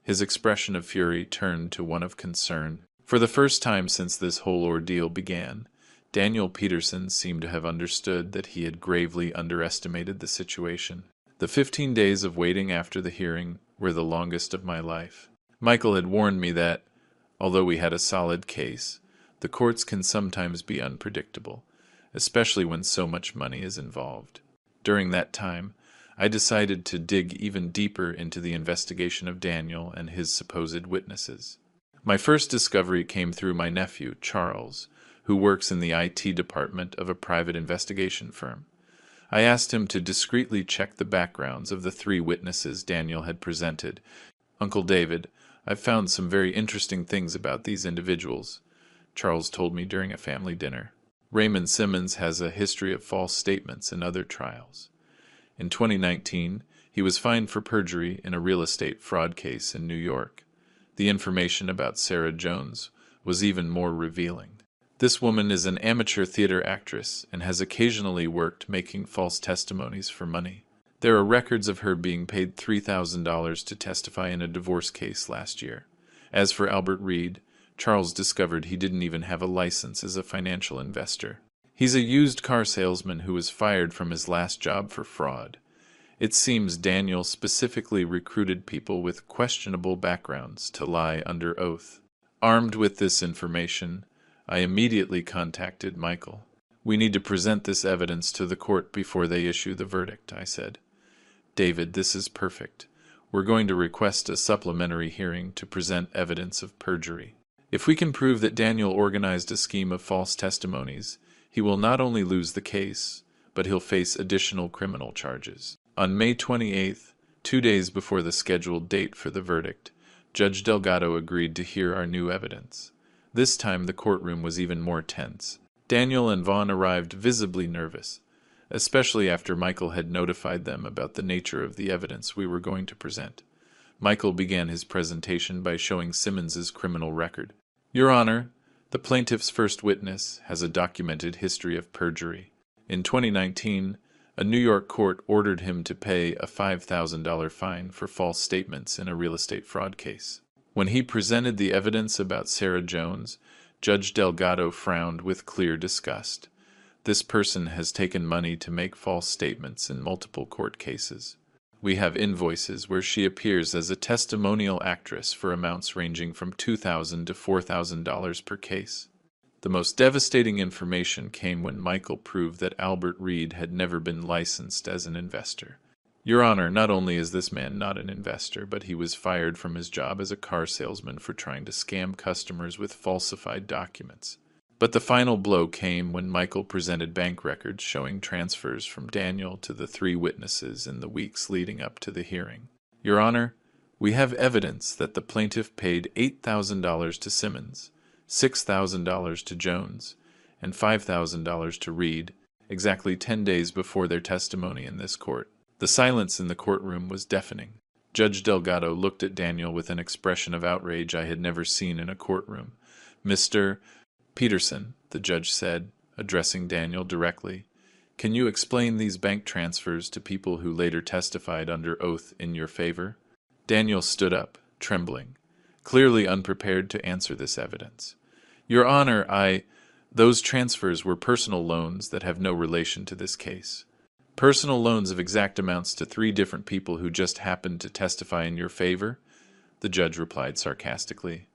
His expression of fury turned to one of concern. For the first time since this whole ordeal began, Daniel Peterson seemed to have understood that he had gravely underestimated the situation. The 15 days of waiting after the hearing were the longest of my life. Michael had warned me that, although we had a solid case, the courts can sometimes be unpredictable, especially when so much money is involved. During that time, I decided to dig even deeper into the investigation of Daniel and his supposed witnesses. My first discovery came through my nephew, Charles, who works in the IT department of a private investigation firm. I asked him to discreetly check the backgrounds of the 3 witnesses Daniel had presented. "Uncle David, I've found some very interesting things about these individuals," Charles told me during a family dinner. "Raymond Simmons has a history of false statements in other trials. In 2019, he was fined for perjury in a real estate fraud case in New York. The information about Sarah Jones was even more revealing. This woman is an amateur theater actress and has occasionally worked making false testimonies for money. There are records of her being paid $3,000 to testify in a divorce case last year. As for Albert Reed, Charles discovered he didn't even have a license as a financial investor. He's a used car salesman who was fired from his last job for fraud. It seems Daniel specifically recruited people with questionable backgrounds to lie under oath. Armed with this information, I immediately contacted Michael. "We need to present this evidence to the court before they issue the verdict," I said. "David, this is perfect. We're going to request a supplementary hearing to present evidence of perjury. If we can prove that Daniel organized a scheme of false testimonies, he will not only lose the case, but he'll face additional criminal charges." On May 28th, 2 days before the scheduled date for the verdict, Judge Delgado agreed to hear our new evidence. This time the courtroom was even more tense. Daniel and Vaughn arrived visibly nervous, especially after Michael had notified them about the nature of the evidence we were going to present. Michael began his presentation by showing Simmons's criminal record. "Your Honor, the plaintiff's first witness has a documented history of perjury. In 2019, a New York court ordered him to pay a $5,000 fine for false statements in a real estate fraud case. When he presented the evidence about Sarah Jones, Judge Delgado frowned with clear disgust. This person has taken money to make false statements in multiple court cases. We have invoices where she appears as a testimonial actress for amounts ranging from $2,000 to $4,000 per case. The most devastating information came when Michael proved that Albert Reed had never been licensed as an investor. Your Honor, not only is this man not an investor, but he was fired from his job as a car salesman for trying to scam customers with falsified documents. But the final blow came when Michael presented bank records showing transfers from Daniel to the 3 witnesses in the weeks leading up to the hearing. Your Honor, we have evidence that the plaintiff paid $8,000 to Simmons, $6,000 to Jones, and $5,000 to Reed, exactly 10 days before their testimony in this court. The silence in the courtroom was deafening. Judge Delgado looked at Daniel with an expression of outrage I had never seen in a courtroom. "Mr. Peterson," the judge said, addressing Daniel directly, "can you explain these bank transfers to people who later testified under oath in your favor?" Daniel stood up, trembling, clearly unprepared to answer this evidence. "Your Honor, those transfers were personal loans that have no relation to this case. Personal loans of exact amounts to 3 different people who just happened to testify in your favor?" the judge replied sarcastically.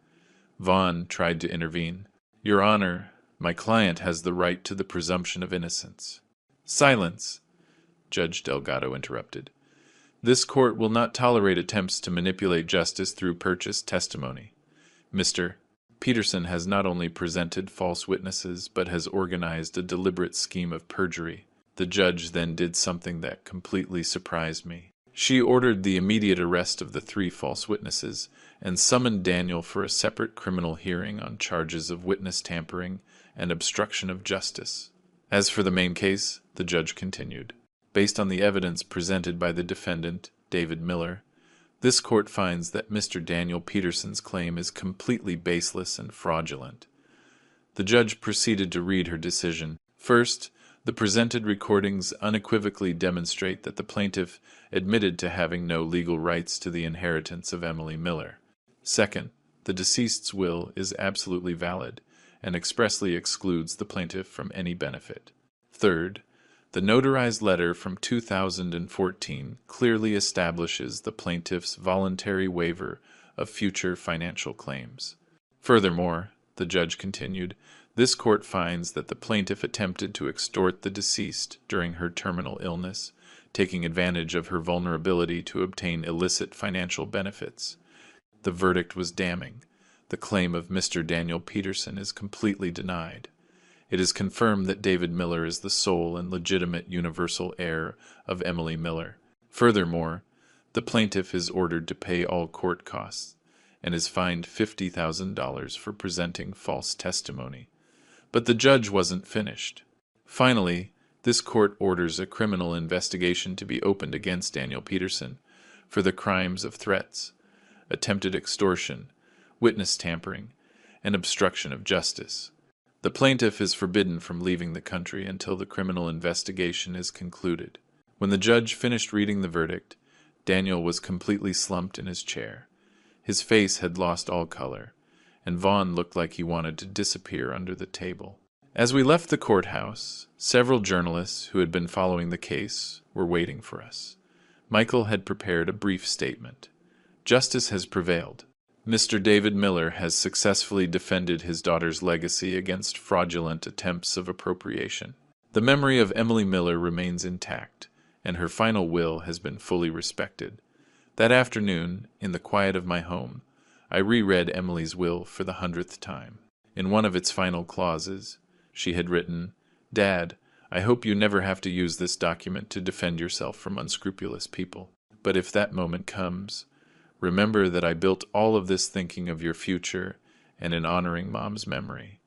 Vaughn tried to intervene. "Your Honor, my client has the right to the presumption of innocence." "Silence!" Judge Delgado interrupted. "This court will not tolerate attempts to manipulate justice through purchased testimony. Mr. Peterson has not only presented false witnesses, but has organized a deliberate scheme of perjury." The judge then did something that completely surprised me. She ordered the immediate arrest of the 3 false witnesses and summoned Daniel for a separate criminal hearing on charges of witness tampering and obstruction of justice. As for the main case, the judge continued, "Based on the evidence presented by the defendant, David Miller, this court finds that Mr. Daniel Peterson's claim is completely baseless and fraudulent." The judge proceeded to read her decision. First, the presented recordings unequivocally demonstrate that the plaintiff admitted to having no legal rights to the inheritance of Emily Miller. Second, the deceased's will is absolutely valid and expressly excludes the plaintiff from any benefit. Third, the notarized letter from 2014 clearly establishes the plaintiff's voluntary waiver of future financial claims. Furthermore, the judge continued, This court finds that the plaintiff attempted to extort the deceased during her terminal illness, taking advantage of her vulnerability to obtain illicit financial benefits. The verdict was damning. The claim of Mr. Daniel Peterson is completely denied. It is confirmed that David Miller is the sole and legitimate universal heir of Emily Miller. Furthermore, the plaintiff is ordered to pay all court costs and is fined $50,000 for presenting false testimony. But the judge wasn't finished. Finally, this court orders a criminal investigation to be opened against Daniel Peterson for the crimes of threats, attempted extortion, witness tampering, and obstruction of justice. The plaintiff is forbidden from leaving the country until the criminal investigation is concluded. When the judge finished reading the verdict, Daniel was completely slumped in his chair. His face had lost all color, and Vaughn looked like he wanted to disappear under the table. As we left the courthouse, several journalists who had been following the case were waiting for us. Michael had prepared a brief statement. Justice has prevailed. Mr. David Miller has successfully defended his daughter's legacy against fraudulent attempts of appropriation. The memory of Emily Miller remains intact, and her final will has been fully respected. That afternoon, in the quiet of my home, I reread Emily's will for the 100th time. In one of its final clauses, she had written, "Dad, I hope you never have to use this document to defend yourself from unscrupulous people. But if that moment comes, remember that I built all of this thinking of your future and in honoring Mom's memory.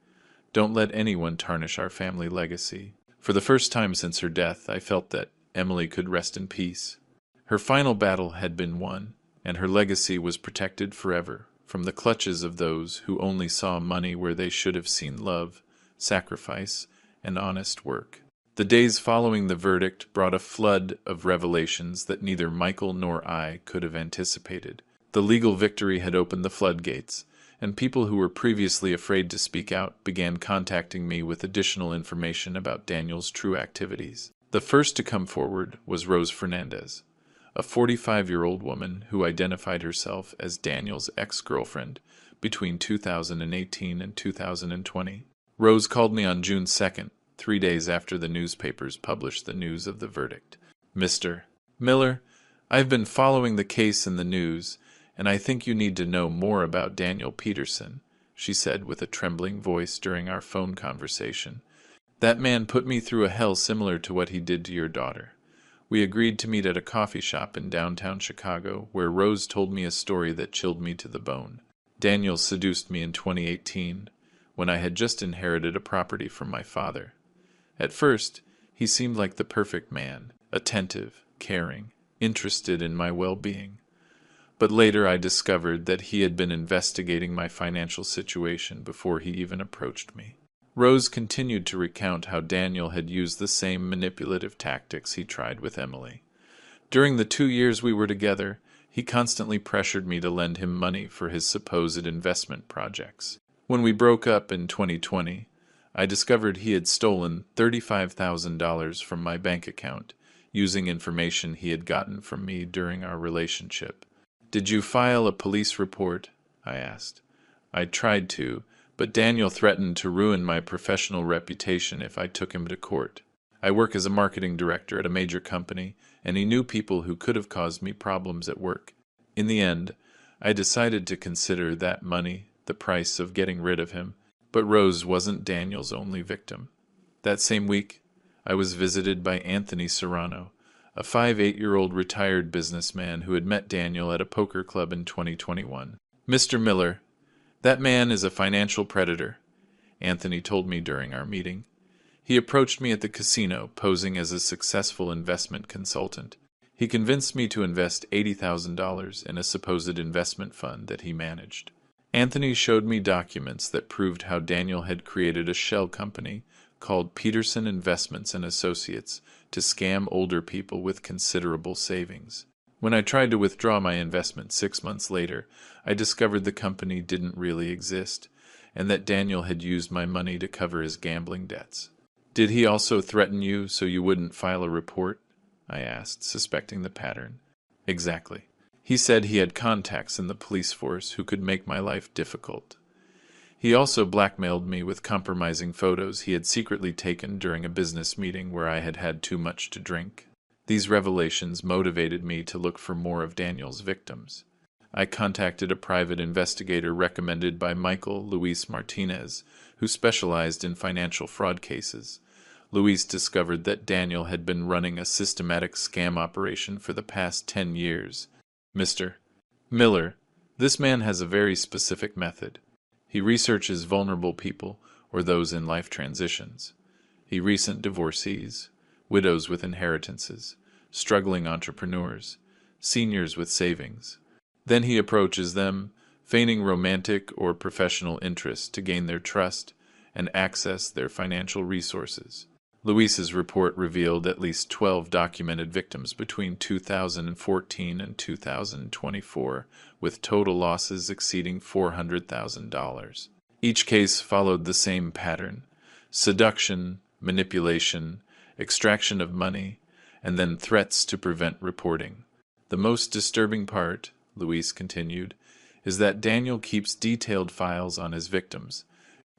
Don't let anyone tarnish our family legacy." For the first time since her death, I felt that Emily could rest in peace. Her final battle had been won, and her legacy was protected forever from the clutches of those who only saw money where they should have seen love, sacrifice, and honest work. The days following the verdict brought a flood of revelations that neither Michael nor I could have anticipated. The legal victory had opened the floodgates, and people who were previously afraid to speak out began contacting me with additional information about Daniel's true activities. The first to come forward was Rose Fernandez, a 45-year-old woman who identified herself as Daniel's ex-girlfriend between 2018 and 2020. Rose called me on June 2nd, 3 days after the newspapers published the news of the verdict. "Mr. Miller, I've been following the case in the news, and I think you need to know more about Daniel Peterson," she said with a trembling voice during our phone conversation. "That man put me through a hell similar to what he did to your daughter." We agreed to meet at a coffee shop in downtown Chicago, where Rose told me a story that chilled me to the bone. Daniel seduced me in 2018, when I had just inherited a property from my father. At first, he seemed like the perfect man, attentive, caring, interested in my well-being. But later I discovered that he had been investigating my financial situation before he even approached me. Rose continued to recount how Daniel had used the same manipulative tactics he tried with Emily. During the 2 years we were together, he constantly pressured me to lend him money for his supposed investment projects. When we broke up in 2020, I discovered he had stolen $35,000 from my bank account, using information he had gotten from me during our relationship. "Did you file a police report?" I asked. I tried to, but Daniel threatened to ruin my professional reputation if I took him to court. I work as a marketing director at a major company, and he knew people who could have caused me problems at work. In the end, I decided to consider that money the price of getting rid of him. But Rose wasn't Daniel's only victim. That same week, I was visited by Anthony Serrano, a 58-year-old retired businessman who had met Daniel at a poker club in 2021. "Mr. Miller, that man is a financial predator," Anthony told me during our meeting. "He approached me at the casino, posing as a successful investment consultant. He convinced me to invest $80,000 in a supposed investment fund that he managed. Anthony showed me documents that proved how Daniel had created a shell company called Peterson Investments and Associates to scam older people with considerable savings. When I tried to withdraw my investment 6 months later, I discovered the company didn't really exist, and that Daniel had used my money to cover his gambling debts." "Did he also threaten you so you wouldn't file a report?" I asked, suspecting the pattern. "Exactly. He said he had contacts in the police force who could make my life difficult. He also blackmailed me with compromising photos he had secretly taken during a business meeting where I had had too much to drink. These revelations motivated me to look for more of Daniel's victims. I contacted a private investigator recommended by Michael Luis Martinez, who specialized in financial fraud cases. Luis discovered that Daniel had been running a systematic scam operation for the past 10 years. Mr. Miller, this man has a very specific method. He researches vulnerable people or those in life transitions. Recent divorcees, widows with inheritances, struggling entrepreneurs, seniors with savings. Then he approaches them, feigning romantic or professional interest to gain their trust and access their financial resources. Luis's report revealed at least 12 documented victims between 2014 and 2024, with total losses exceeding $400,000. Each case followed the same pattern: seduction, manipulation, extraction of money, and then threats to prevent reporting. The most disturbing part, Luis continued, is that Daniel keeps detailed files on his victims,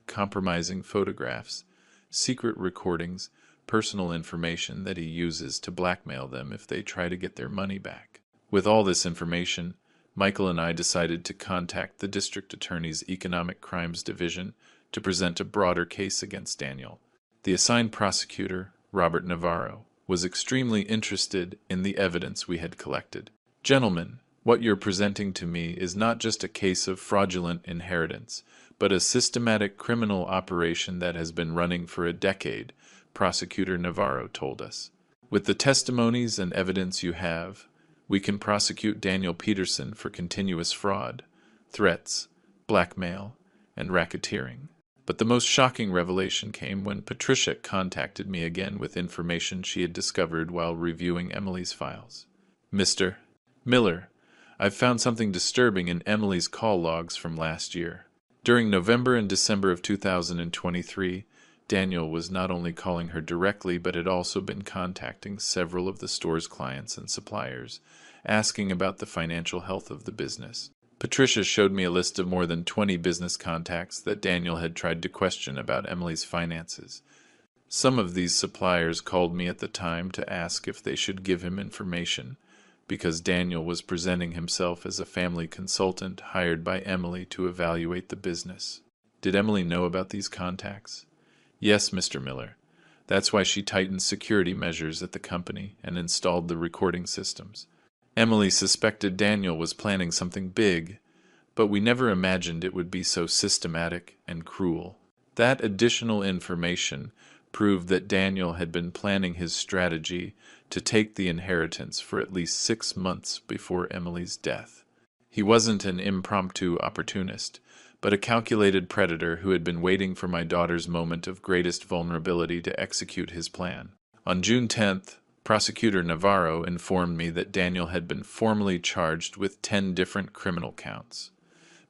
compromising photographs, secret recordings, personal information that he uses to blackmail them if they try to get their money back. With all this information, Michael and I decided to contact the District Attorney's Economic Crimes Division to present a broader case against Daniel. The assigned prosecutor, Robert Navarro, was extremely interested in the evidence we had collected. Gentlemen, what you're presenting to me is not just a case of fraudulent inheritance, but a systematic criminal operation that has been running for a decade, Prosecutor Navarro told us. With the testimonies and evidence you have, we can prosecute Daniel Peterson for continuous fraud, threats, blackmail, and racketeering. But the most shocking revelation came when Patricia contacted me again with information she had discovered while reviewing Emily's files. Mr. Miller, I've found something disturbing in Emily's call logs from last year. During November and December of 2023, Daniel was not only calling her directly, but had also been contacting several of the store's clients and suppliers, asking about the financial health of the business. Patricia showed me a list of more than 20 business contacts that Daniel had tried to question about Emily's finances. Some of these suppliers called me at the time to ask if they should give him information, because Daniel was presenting himself as a family consultant hired by Emily to evaluate the business. Did Emily know about these contacts? Yes, Mr. Miller. That's why she tightened security measures at the company and installed the recording systems. Emily suspected Daniel was planning something big, but we never imagined it would be so systematic and cruel. That additional information proved that Daniel had been planning his strategy to take the inheritance for at least 6 months before Emily's death. He wasn't an impromptu opportunist, but a calculated predator who had been waiting for my daughter's moment of greatest vulnerability to execute his plan. On June 10th, Prosecutor Navarro informed me that Daniel had been formally charged with 10 different criminal counts.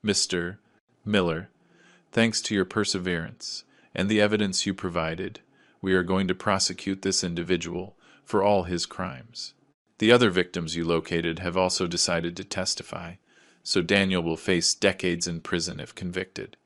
Mr. Miller, thanks to your perseverance and the evidence you provided, we are going to prosecute this individual for all his crimes. The other victims you located have also decided to testify, so Daniel will face decades in prison if convicted.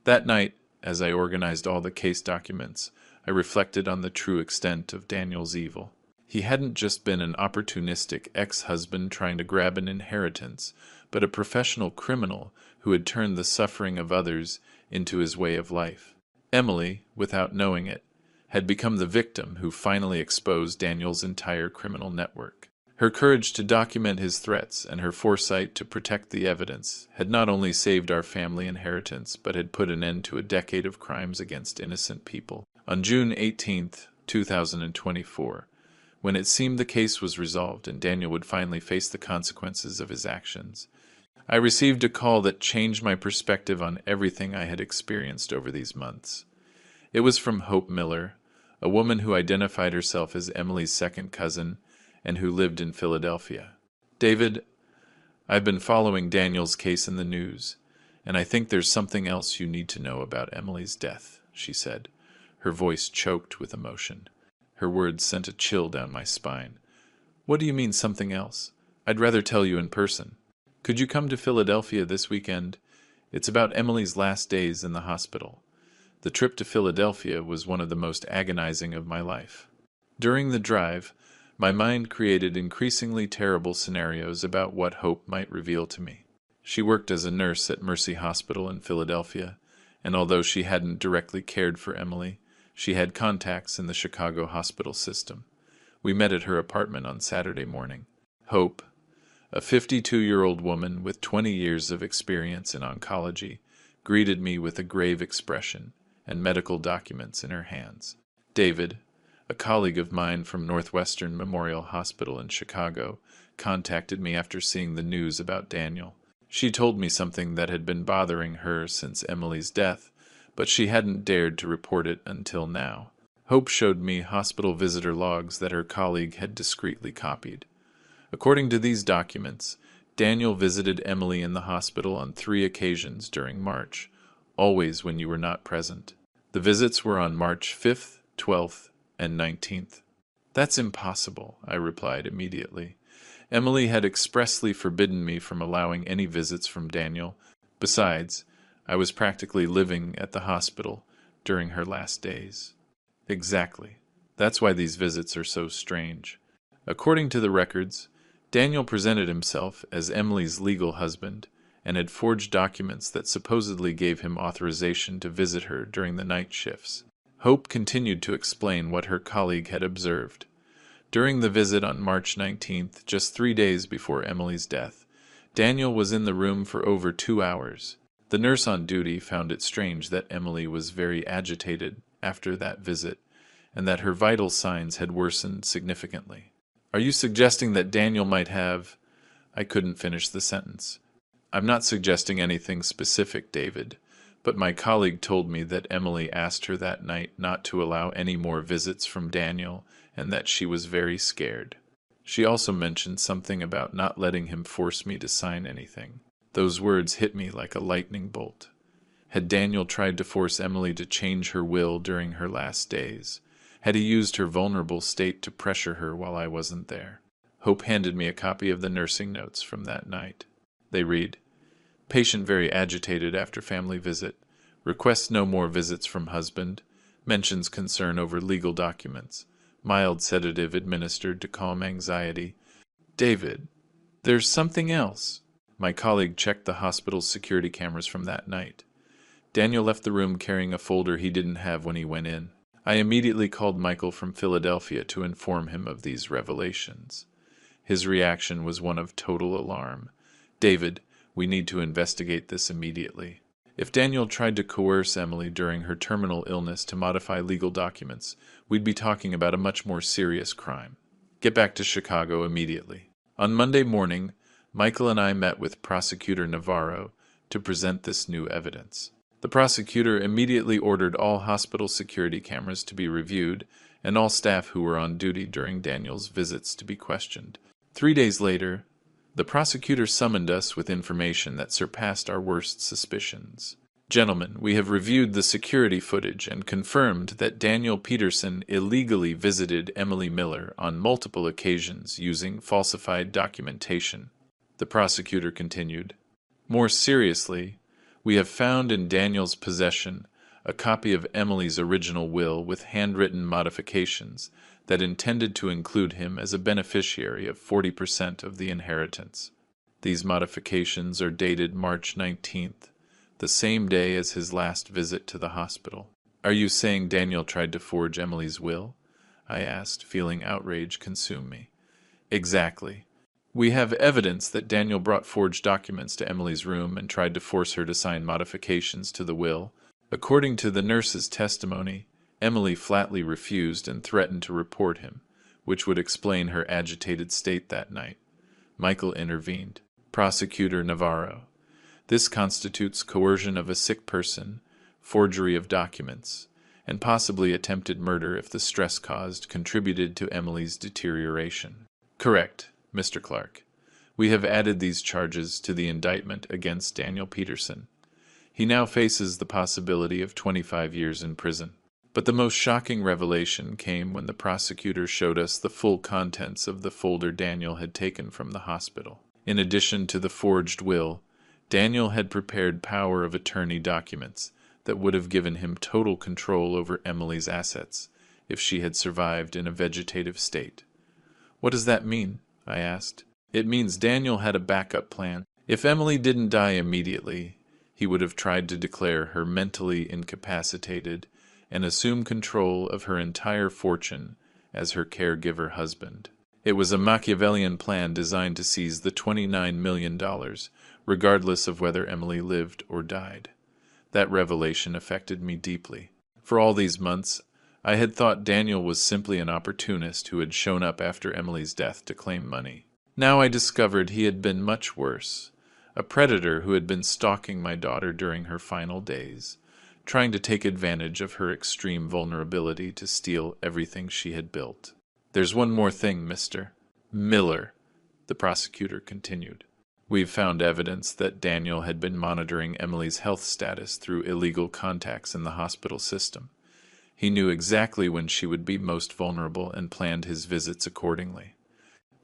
That night, as I organized all the case documents, I reflected on the true extent of Daniel's evil. He hadn't just been an opportunistic ex-husband trying to grab an inheritance, but a professional criminal who had turned the suffering of others into his way of life. Emily, without knowing it, had become the victim who finally exposed Daniel's entire criminal network. Her courage to document his threats and her foresight to protect the evidence had not only saved our family inheritance, but had put an end to a decade of crimes against innocent people. On June 18, 2024, when it seemed the case was resolved and Daniel would finally face the consequences of his actions, I received a call that changed my perspective on everything I had experienced over these months. It was from Hope Miller, a woman who identified herself as Emily's second cousin and who lived in Philadelphia. David, I've been following Daniel's case in the news, and I think there's something else you need to know about Emily's death, she said, her voice choked with emotion. Her words sent a chill down my spine. What do you mean, something else? I'd rather tell you in person. Could you come to Philadelphia this weekend? It's about Emily's last days in the hospital. The trip to Philadelphia was one of the most agonizing of my life. During the drive, my mind created increasingly terrible scenarios about what Hope might reveal to me. She worked as a nurse at Mercy Hospital in Philadelphia, and although she hadn't directly cared for Emily, she had contacts in the Chicago hospital system. We met at her apartment on Saturday morning. Hope, a 52-year-old woman with 20 years of experience in oncology, greeted me with a grave expression and medical documents in her hands. David, a colleague of mine from Northwestern Memorial Hospital in Chicago, contacted me after seeing the news about Daniel. She told me something that had been bothering her since Emily's death, but she hadn't dared to report it until now. Hope showed me hospital visitor logs that her colleague had discreetly copied. According to these documents, Daniel visited Emily in the hospital on 3 occasions during March, always when you were not present. The visits were on March 5th, 12th, and 19th. That's impossible, I replied immediately. Emily had expressly forbidden me from allowing any visits from Daniel. Besides, I was practically living at the hospital during her last days. Exactly. That's why these visits are so strange. According to the records, Daniel presented himself as Emily's legal husband and had forged documents that supposedly gave him authorization to visit her during the night shifts. Hope continued to explain what her colleague had observed. During the visit on March 19th, just 3 days before Emily's death, Daniel was in the room for over 2 hours. The nurse on duty found it strange that Emily was very agitated after that visit, and that her vital signs had worsened significantly. Are you suggesting that Daniel might have... I couldn't finish the sentence. I'm not suggesting anything specific, David, but my colleague told me that Emily asked her that night not to allow any more visits from Daniel and that she was very scared. She also mentioned something about not letting him force me to sign anything. Those words hit me like a lightning bolt. Had Daniel tried to force Emily to change her will during her last days? Had he used her vulnerable state to pressure her while I wasn't there? Hope handed me a copy of the nursing notes from that night. They read, "Patient very agitated after family visit. Requests no more visits from husband. Mentions concern over legal documents. Mild sedative administered to calm anxiety." David, there's something else. My colleague checked the hospital's security cameras from that night. Daniel left the room carrying a folder he didn't have when he went in. I immediately called Michael from Philadelphia to inform him of these revelations. His reaction was one of total alarm. "David, we need to investigate this immediately. If Daniel tried to coerce Emily during her terminal illness to modify legal documents, we'd be talking about a much more serious crime. Get back to Chicago immediately." On Monday morning, Michael and I met with Prosecutor Navarro to present this new evidence. The prosecutor immediately ordered all hospital security cameras to be reviewed and all staff who were on duty during Daniel's visits to be questioned. 3 days later, the prosecutor summoned us with information that surpassed our worst suspicions. "Gentlemen, we have reviewed the security footage and confirmed that Daniel Peterson illegally visited Emily Miller on multiple occasions using falsified documentation," the prosecutor continued. "More seriously, we have found in Daniel's possession a copy of Emily's original will with handwritten modifications that intended to include him as a beneficiary of 40% of the inheritance. These modifications are dated March 19th, the same day as his last visit to the hospital." "Are you saying Daniel tried to forge Emily's will?" I asked, feeling outrage consume me. "Exactly. We have evidence that Daniel brought forged documents to Emily's room and tried to force her to sign modifications to the will. According to the nurse's testimony, Emily flatly refused and threatened to report him, which would explain her agitated state that night." Michael intervened. "Prosecutor Navarro, this constitutes coercion of a sick person, forgery of documents, and possibly attempted murder if the stress caused contributed to Emily's deterioration." "Correct, Mr. Clark. We have added these charges to the indictment against Daniel Peterson. He now faces the possibility of 25 years in prison." But the most shocking revelation came when the prosecutor showed us the full contents of the folder Daniel had taken from the hospital. In addition to the forged will, Daniel had prepared power of attorney documents that would have given him total control over Emily's assets if she had survived in a vegetative state. "What does that mean?" I asked. "It means Daniel had a backup plan. If Emily didn't die immediately, he would have tried to declare her mentally incapacitated and assume control of her entire fortune as her caregiver husband. It was a Machiavellian plan designed to seize the $29 million, regardless of whether Emily lived or died." That revelation affected me deeply. For all these months, I had thought Daniel was simply an opportunist who had shown up after Emily's death to claim money. Now I discovered he had been much worse, a predator who had been stalking my daughter during her final days, trying to take advantage of her extreme vulnerability to steal everything she had built. "There's one more thing, Mr. Miller," the prosecutor continued. "We've found evidence that Daniel had been monitoring Emily's health status through illegal contacts in the hospital system. He knew exactly when she would be most vulnerable and planned his visits accordingly."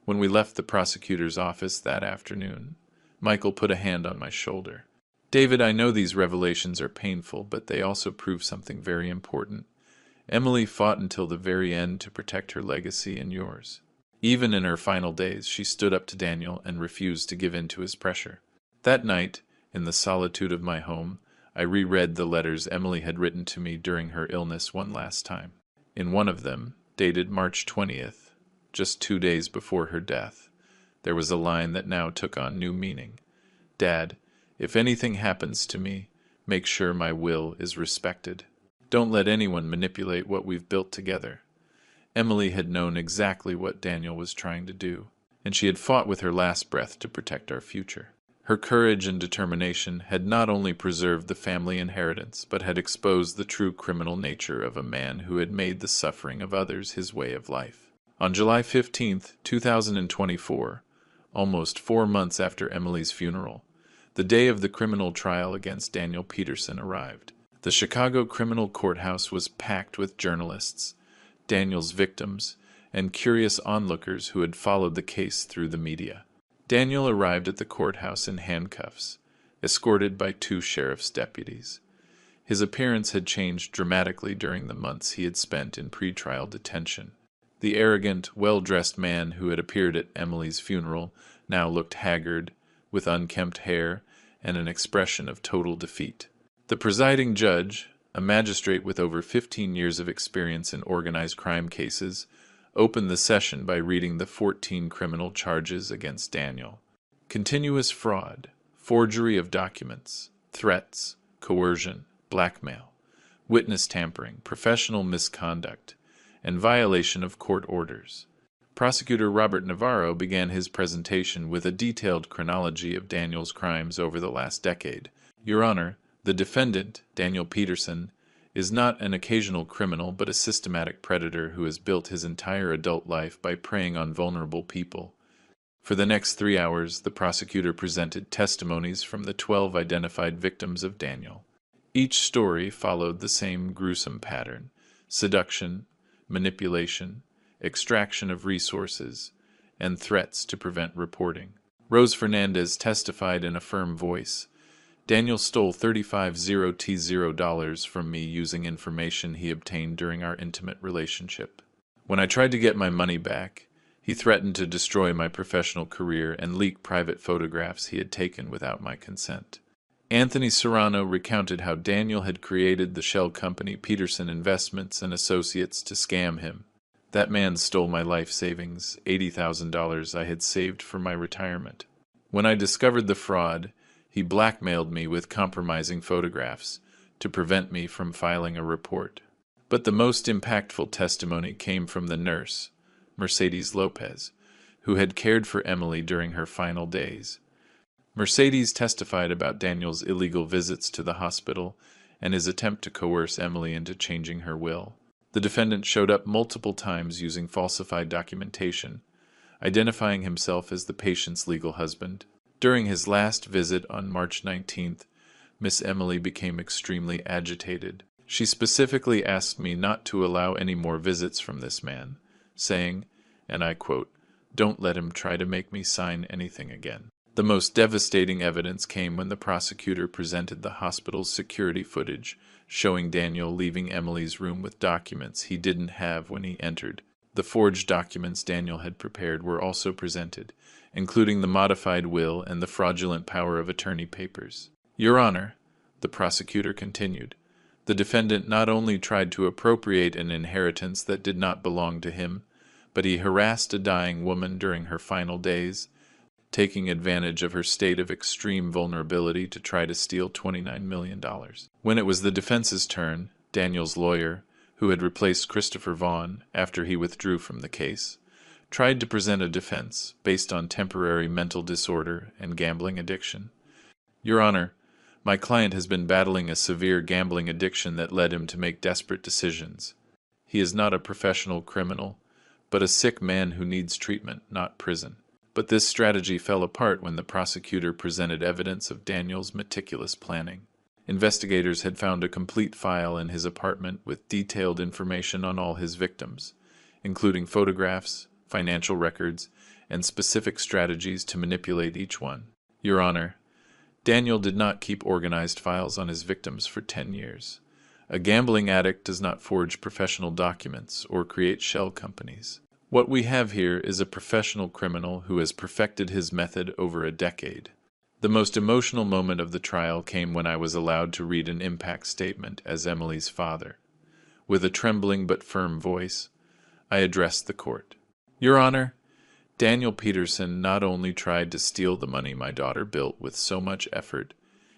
When we left the prosecutor's office that afternoon, Michael put a hand on my shoulder. "David, I know these revelations are painful, but they also prove something very important. Emily fought until the very end to protect her legacy and yours. Even in her final days, she stood up to Daniel and refused to give in to his pressure." That night, in the solitude of my home, I reread the letters Emily had written to me during her illness one last time. In one of them, dated March 20th, just 2 days before her death, there was a line that now took on new meaning. "Dad, if anything happens to me, make sure my will is respected. Don't let anyone manipulate what we've built together." Emily had known exactly what Daniel was trying to do, and she had fought with her last breath to protect our future. Her courage and determination had not only preserved the family inheritance, but had exposed the true criminal nature of a man who had made the suffering of others his way of life. On July 15th, 2024, almost 4 months after Emily's funeral, the day of the criminal trial against Daniel Peterson arrived. The Chicago Criminal Courthouse was packed with journalists, Daniel's victims, and curious onlookers who had followed the case through the media. Daniel arrived at the courthouse in handcuffs, escorted by 2 sheriff's deputies. His appearance had changed dramatically during the months he had spent in pretrial detention. The arrogant, well-dressed man who had appeared at Emily's funeral now looked haggard, with unkempt hair and an expression of total defeat. The presiding judge, a magistrate with over 15 years of experience in organized crime cases, opened the session by reading the 14 criminal charges against Daniel. Continuous fraud, forgery of documents, threats, coercion, blackmail, witness tampering, professional misconduct, and violation of court orders. Prosecutor Robert Navarro began his presentation with a detailed chronology of Daniel's crimes over the last decade. "Your Honor, the defendant, Daniel Peterson, is not an occasional criminal but a systematic predator who has built his entire adult life by preying on vulnerable people." For the next 3 hours, the prosecutor presented testimonies from the 12 identified victims of Daniel. Each story followed the same gruesome pattern: seduction, manipulation, extraction of resources, and threats to prevent reporting. Rose Fernandez testified in a firm voice. "Daniel stole $35,000 from me using information he obtained during our intimate relationship. When I tried to get my money back, he threatened to destroy my professional career and leak private photographs he had taken without my consent." Anthony Serrano recounted how Daniel had created the shell company Peterson Investments and Associates to scam him. "That man stole my life savings, $80,000 I had saved for my retirement. When I discovered the fraud, he blackmailed me with compromising photographs to prevent me from filing a report." But the most impactful testimony came from the nurse, Mercedes Lopez, who had cared for Emily during her final days. Mercedes testified about Daniel's illegal visits to the hospital and his attempt to coerce Emily into changing her will. The defendant showed up multiple times using falsified documentation, identifying himself as the patient's legal husband. During his last visit on March 19th, Miss Emily became extremely agitated. She specifically asked me not to allow any more visits from this man, saying, and I quote, "Don't let him try to make me sign anything again." The most devastating evidence came when the prosecutor presented the hospital's security footage, showing Daniel leaving Emily's room with documents he didn't have when he entered. The forged documents Daniel had prepared were also presented, including the modified will and the fraudulent power of attorney papers. Your Honor, the prosecutor continued, the defendant not only tried to appropriate an inheritance that did not belong to him, but he harassed a dying woman during her final days, taking advantage of her state of extreme vulnerability to try to steal $29 million. When it was the defense's turn, Daniel's lawyer, who had replaced Christopher Vaughn after he withdrew from the case, tried to present a defense based on temporary mental disorder and gambling addiction. Your Honor, my client has been battling a severe gambling addiction that led him to make desperate decisions. He is not a professional criminal, but a sick man who needs treatment, not prison. But this strategy fell apart when the prosecutor presented evidence of Daniel's meticulous planning. Investigators had found a complete file in his apartment with detailed information on all his victims, including photographs, financial records, and specific strategies to manipulate each one. Your Honor, Daniel did not keep organized files on his victims for 10 years. A gambling addict does not forge professional documents or create shell companies. What we have here is a professional criminal who has perfected his method over a decade. The most emotional moment of the trial came when I was allowed to read an impact statement as Emily's father. With a trembling but firm voice, I addressed the court. Your Honor, Daniel Peterson not only tried to steal the money my daughter built with so much effort,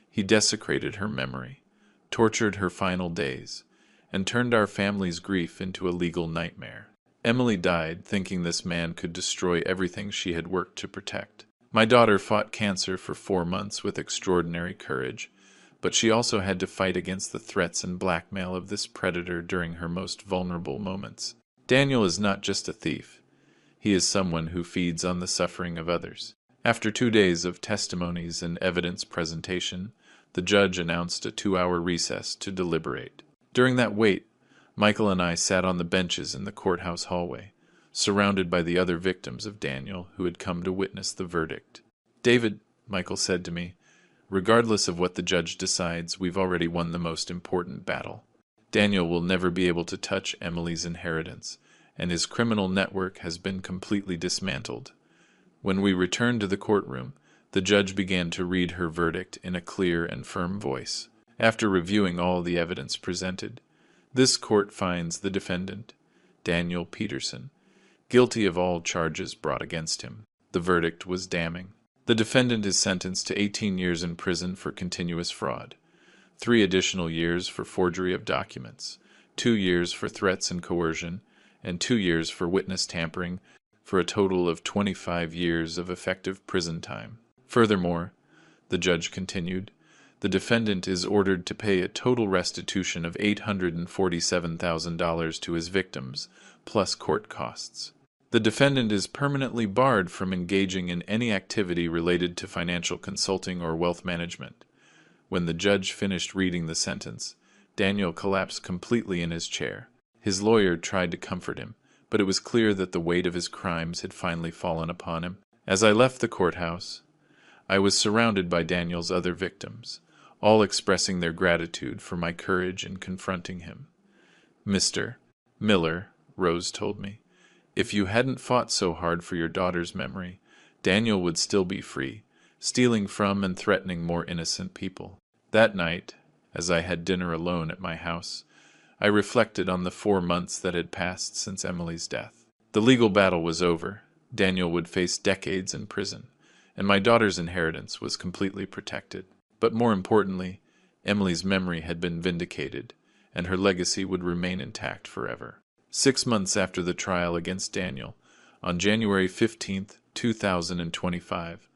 he desecrated her memory, tortured her final days, and turned our family's grief into a legal nightmare. Emily died thinking this man could destroy everything she had worked to protect. My daughter fought cancer for 4 months with extraordinary courage, but she also had to fight against the threats and blackmail of this predator during her most vulnerable moments. Daniel is not just a thief. He is someone who feeds on the suffering of others. After 2 days of testimonies and evidence presentation, the judge announced a 2-hour recess to deliberate. During that wait, Michael and I sat on the benches in the courthouse hallway, surrounded by the other victims of Daniel who had come to witness the verdict. David, Michael said to me, regardless of what the judge decides, we've already won the most important battle. Daniel will never be able to touch Emily's inheritance, and his criminal network has been completely dismantled. When we returned to the courtroom, the judge began to read her verdict in a clear and firm voice. After reviewing all the evidence presented, this court finds the defendant, Daniel Peterson, guilty of all charges brought against him. The verdict was damning. The defendant is sentenced to 18 years in prison for continuous fraud, 3 additional years for forgery of documents, 2 years for threats and coercion, and 2 years for witness tampering, for a total of 25 years of effective prison time. Furthermore, the judge continued, the defendant is ordered to pay a total restitution of $847,000 to his victims, plus court costs. The defendant is permanently barred from engaging in any activity related to financial consulting or wealth management. When the judge finished reading the sentence, Daniel collapsed completely in his chair. His lawyer tried to comfort him, but it was clear that the weight of his crimes had finally fallen upon him. As I left the courthouse, I was surrounded by Daniel's other victims, all expressing their gratitude for my courage in confronting him. Mr. Miller, Rose told me, if you hadn't fought so hard for your daughter's memory, Daniel would still be free, stealing from and threatening more innocent people. That night, as I had dinner alone at my house, I reflected on the 4 months that had passed since Emily's death. The legal battle was over. Daniel would face decades in prison, and my daughter's inheritance was completely protected. But more importantly, Emily's memory had been vindicated, and her legacy would remain intact forever. 6 months after the trial against Daniel, on January 15, 2025,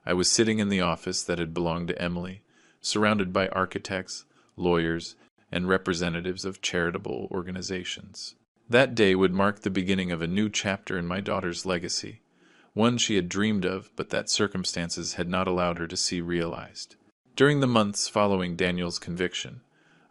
I was sitting in the office that had belonged to Emily, surrounded by architects, lawyers, and representatives of charitable organizations. That day would mark the beginning of a new chapter in my daughter's legacy, one she had dreamed of but that circumstances had not allowed her to see realized. During the months following Daniel's conviction,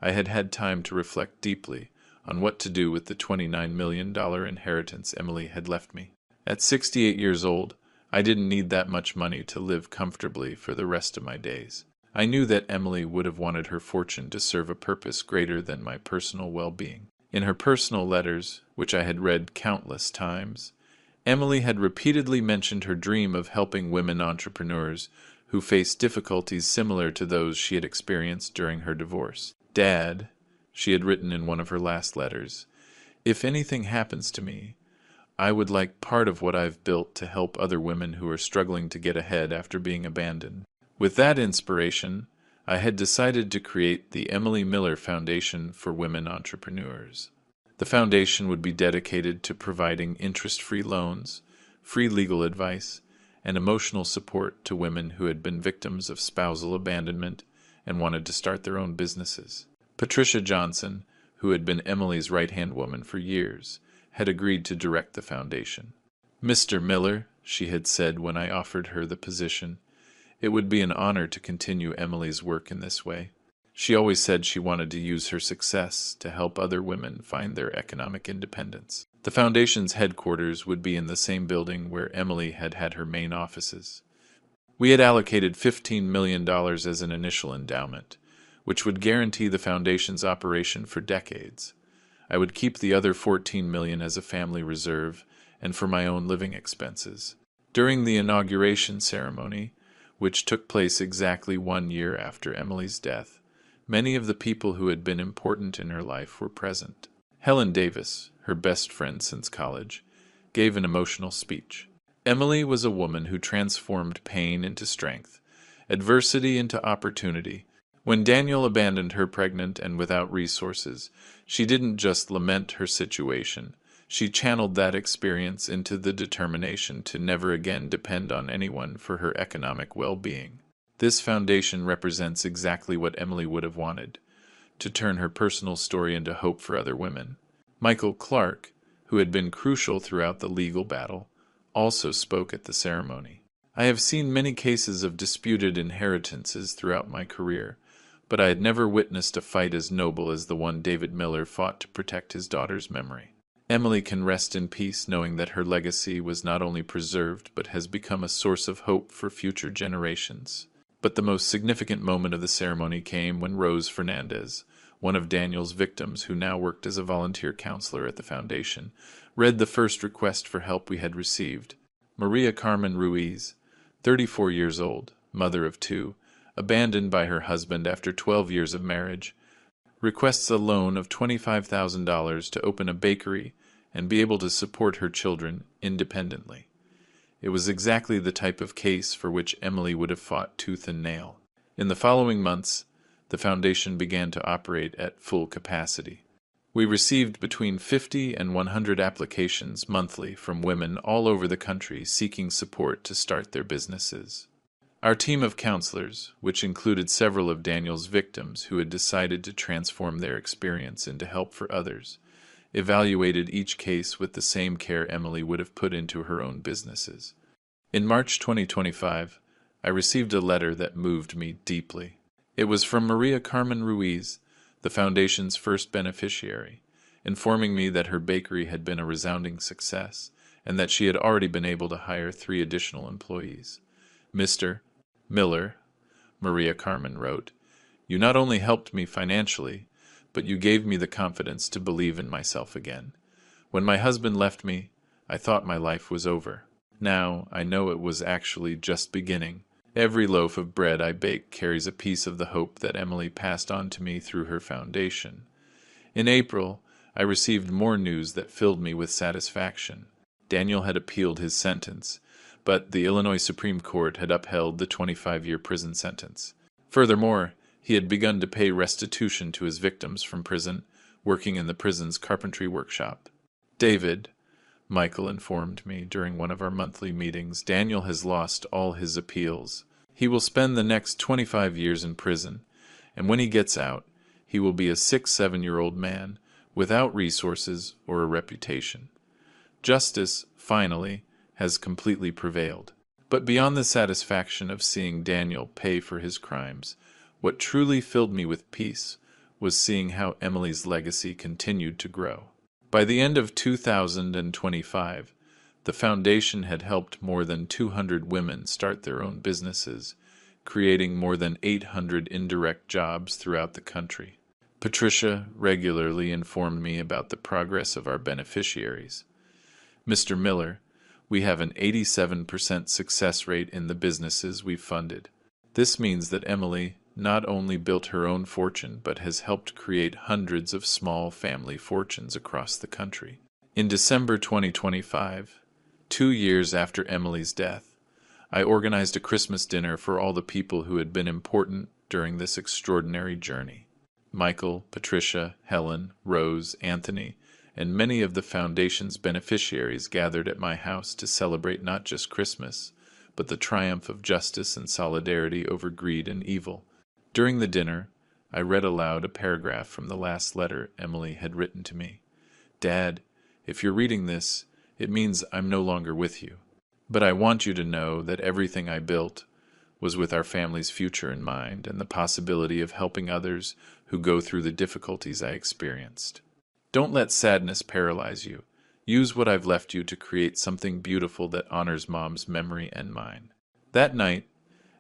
I had had time to reflect deeply on what to do with the $29 million inheritance Emily had left me. At 68 years old, I didn't need that much money to live comfortably for the rest of my days. I knew that Emily would have wanted her fortune to serve a purpose greater than my personal well-being. In her personal letters, which I had read countless times, Emily had repeatedly mentioned her dream of helping women entrepreneurs who faced difficulties similar to those she had experienced during her divorce. "Dad," she had written in one of her last letters, "if anything happens to me, I would like part of what I've built to help other women who are struggling to get ahead after being abandoned." With that inspiration, I had decided to create the Emily Miller Foundation for Women Entrepreneurs. The foundation would be dedicated to providing interest-free loans, free legal advice, and emotional support to women who had been victims of spousal abandonment and wanted to start their own businesses. Patricia Johnson, who had been Emily's right-hand woman for years, had agreed to direct the foundation. "Mr. Miller," she had said when I offered her the position, "it would be an honor to continue Emily's work in this way." She always said she wanted to use her success to help other women find their economic independence. The foundation's headquarters would be in the same building where Emily had had her main offices. We had allocated $15 million as an initial endowment, which would guarantee the foundation's operation for decades. I would keep the other $14 million as a family reserve and for my own living expenses. During the inauguration ceremony, which took place exactly 1 year after Emily's death, many of the people who had been important in her life were present. Helen Davis, her best friend since college, gave an emotional speech. Emily was a woman who transformed pain into strength, adversity into opportunity. When Daniel abandoned her pregnant and without resources, she didn't just lament her situation. She channeled that experience into the determination to never again depend on anyone for her economic well-being. This foundation represents exactly what Emily would have wanted, to turn her personal story into hope for other women. Michael Clark, who had been crucial throughout the legal battle, also spoke at the ceremony. "I have seen many cases of disputed inheritances throughout my career, but I had never witnessed a fight as noble as the one David Miller fought to protect his daughter's memory. Emily can rest in peace knowing that her legacy was not only preserved but has become a source of hope for future generations." But the most significant moment of the ceremony came when Rose Fernandez, one of Daniel's victims who now worked as a volunteer counselor at the foundation, read the first request for help we had received. Maria Carmen Ruiz, 34 years old, mother of 2, abandoned by her husband after 12 years of marriage, requests a loan of $25,000 to open a bakery and be able to support her children independently. It was exactly the type of case for which Emily would have fought tooth and nail. In the following months, the foundation began to operate at full capacity. We received between 50 and 100 applications monthly from women all over the country seeking support to start their businesses. Our team of counselors, which included several of Daniel's victims who had decided to transform their experience into help for others, evaluated each case with the same care Emily would have put into her own businesses. In March 2025, I received a letter that moved me deeply. It was from Maria Carmen Ruiz, the foundation's first beneficiary, informing me that her bakery had been a resounding success and that she had already been able to hire 3 additional employees. "Mr. Miller," Maria Carmen wrote, "you not only helped me financially, but you gave me the confidence to believe in myself again. When my husband left me, I thought my life was over. Now I know it was actually just beginning. Every loaf of bread I bake carries a piece of the hope that Emily passed on to me through her foundation." In April, I received more news that filled me with satisfaction. Daniel had appealed his sentence, but the Illinois Supreme Court had upheld the 25-year prison sentence. Furthermore, he had begun to pay restitution to his victims from prison, working in the prison's carpentry workshop. "David," Michael informed me during one of our monthly meetings, "Daniel has lost all his appeals. He will spend the next 25 years in prison, and when he gets out, he will be a 6-7-year-old man without resources or a reputation. Justice, finally, has completely prevailed." But beyond the satisfaction of seeing Daniel pay for his crimes, what truly filled me with peace was seeing how Emily's legacy continued to grow. By the end of 2025, The foundation had helped more than 200 women start their own businesses, creating more than 800 indirect jobs throughout the country. Patricia regularly informed me about the progress of our beneficiaries. Mr. Miller, we have an 87% success rate in the businesses we've funded. This means that Emily not only built her own fortune, but has helped create hundreds of small family fortunes across the country. In December 2025, 2 years after Emily's death, I organized a Christmas dinner for all the people who had been important during this extraordinary journey. Michael, Patricia, Helen, Rose, Anthony, and many of the Foundation's beneficiaries gathered at my house to celebrate not just Christmas, but the triumph of justice and solidarity over greed and evil. During the dinner, I read aloud a paragraph from the last letter Emily had written to me. "Dad, if you're reading this, it means I'm no longer with you. But I want you to know that everything I built was with our family's future in mind and the possibility of helping others who go through the difficulties I experienced. Don't let sadness paralyze you. Use what I've left you to create something beautiful that honors Mom's memory and mine." That night,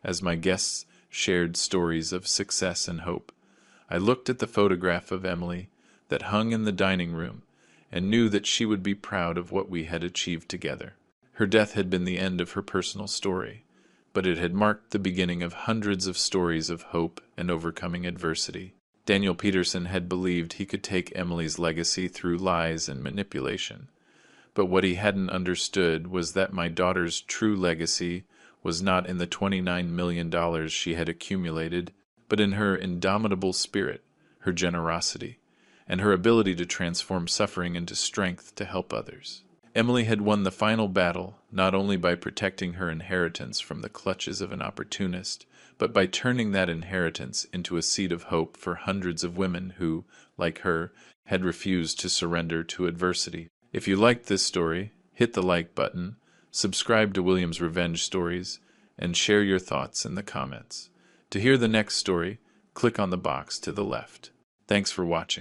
as my guests shared stories of success and hope, I looked at the photograph of Emily that hung in the dining room and knew that she would be proud of what we had achieved together. Her death had been the end of her personal story, but it had marked the beginning of hundreds of stories of hope and overcoming adversity. Daniel Peterson had believed he could take Emily's legacy through lies and manipulation, but what he hadn't understood was that my daughter's true legacy was not in the $29 million she had accumulated, but in her indomitable spirit, her generosity, and her ability to transform suffering into strength to help others. Emily had won the final battle not only by protecting her inheritance from the clutches of an opportunist, but by turning that inheritance into a seed of hope for hundreds of women who, like her, had refused to surrender to adversity. If you liked this story, hit the like button, subscribe to William's Revenge Stories, and share your thoughts in the comments. To hear the next story, click on the box to the left. Thanks for watching.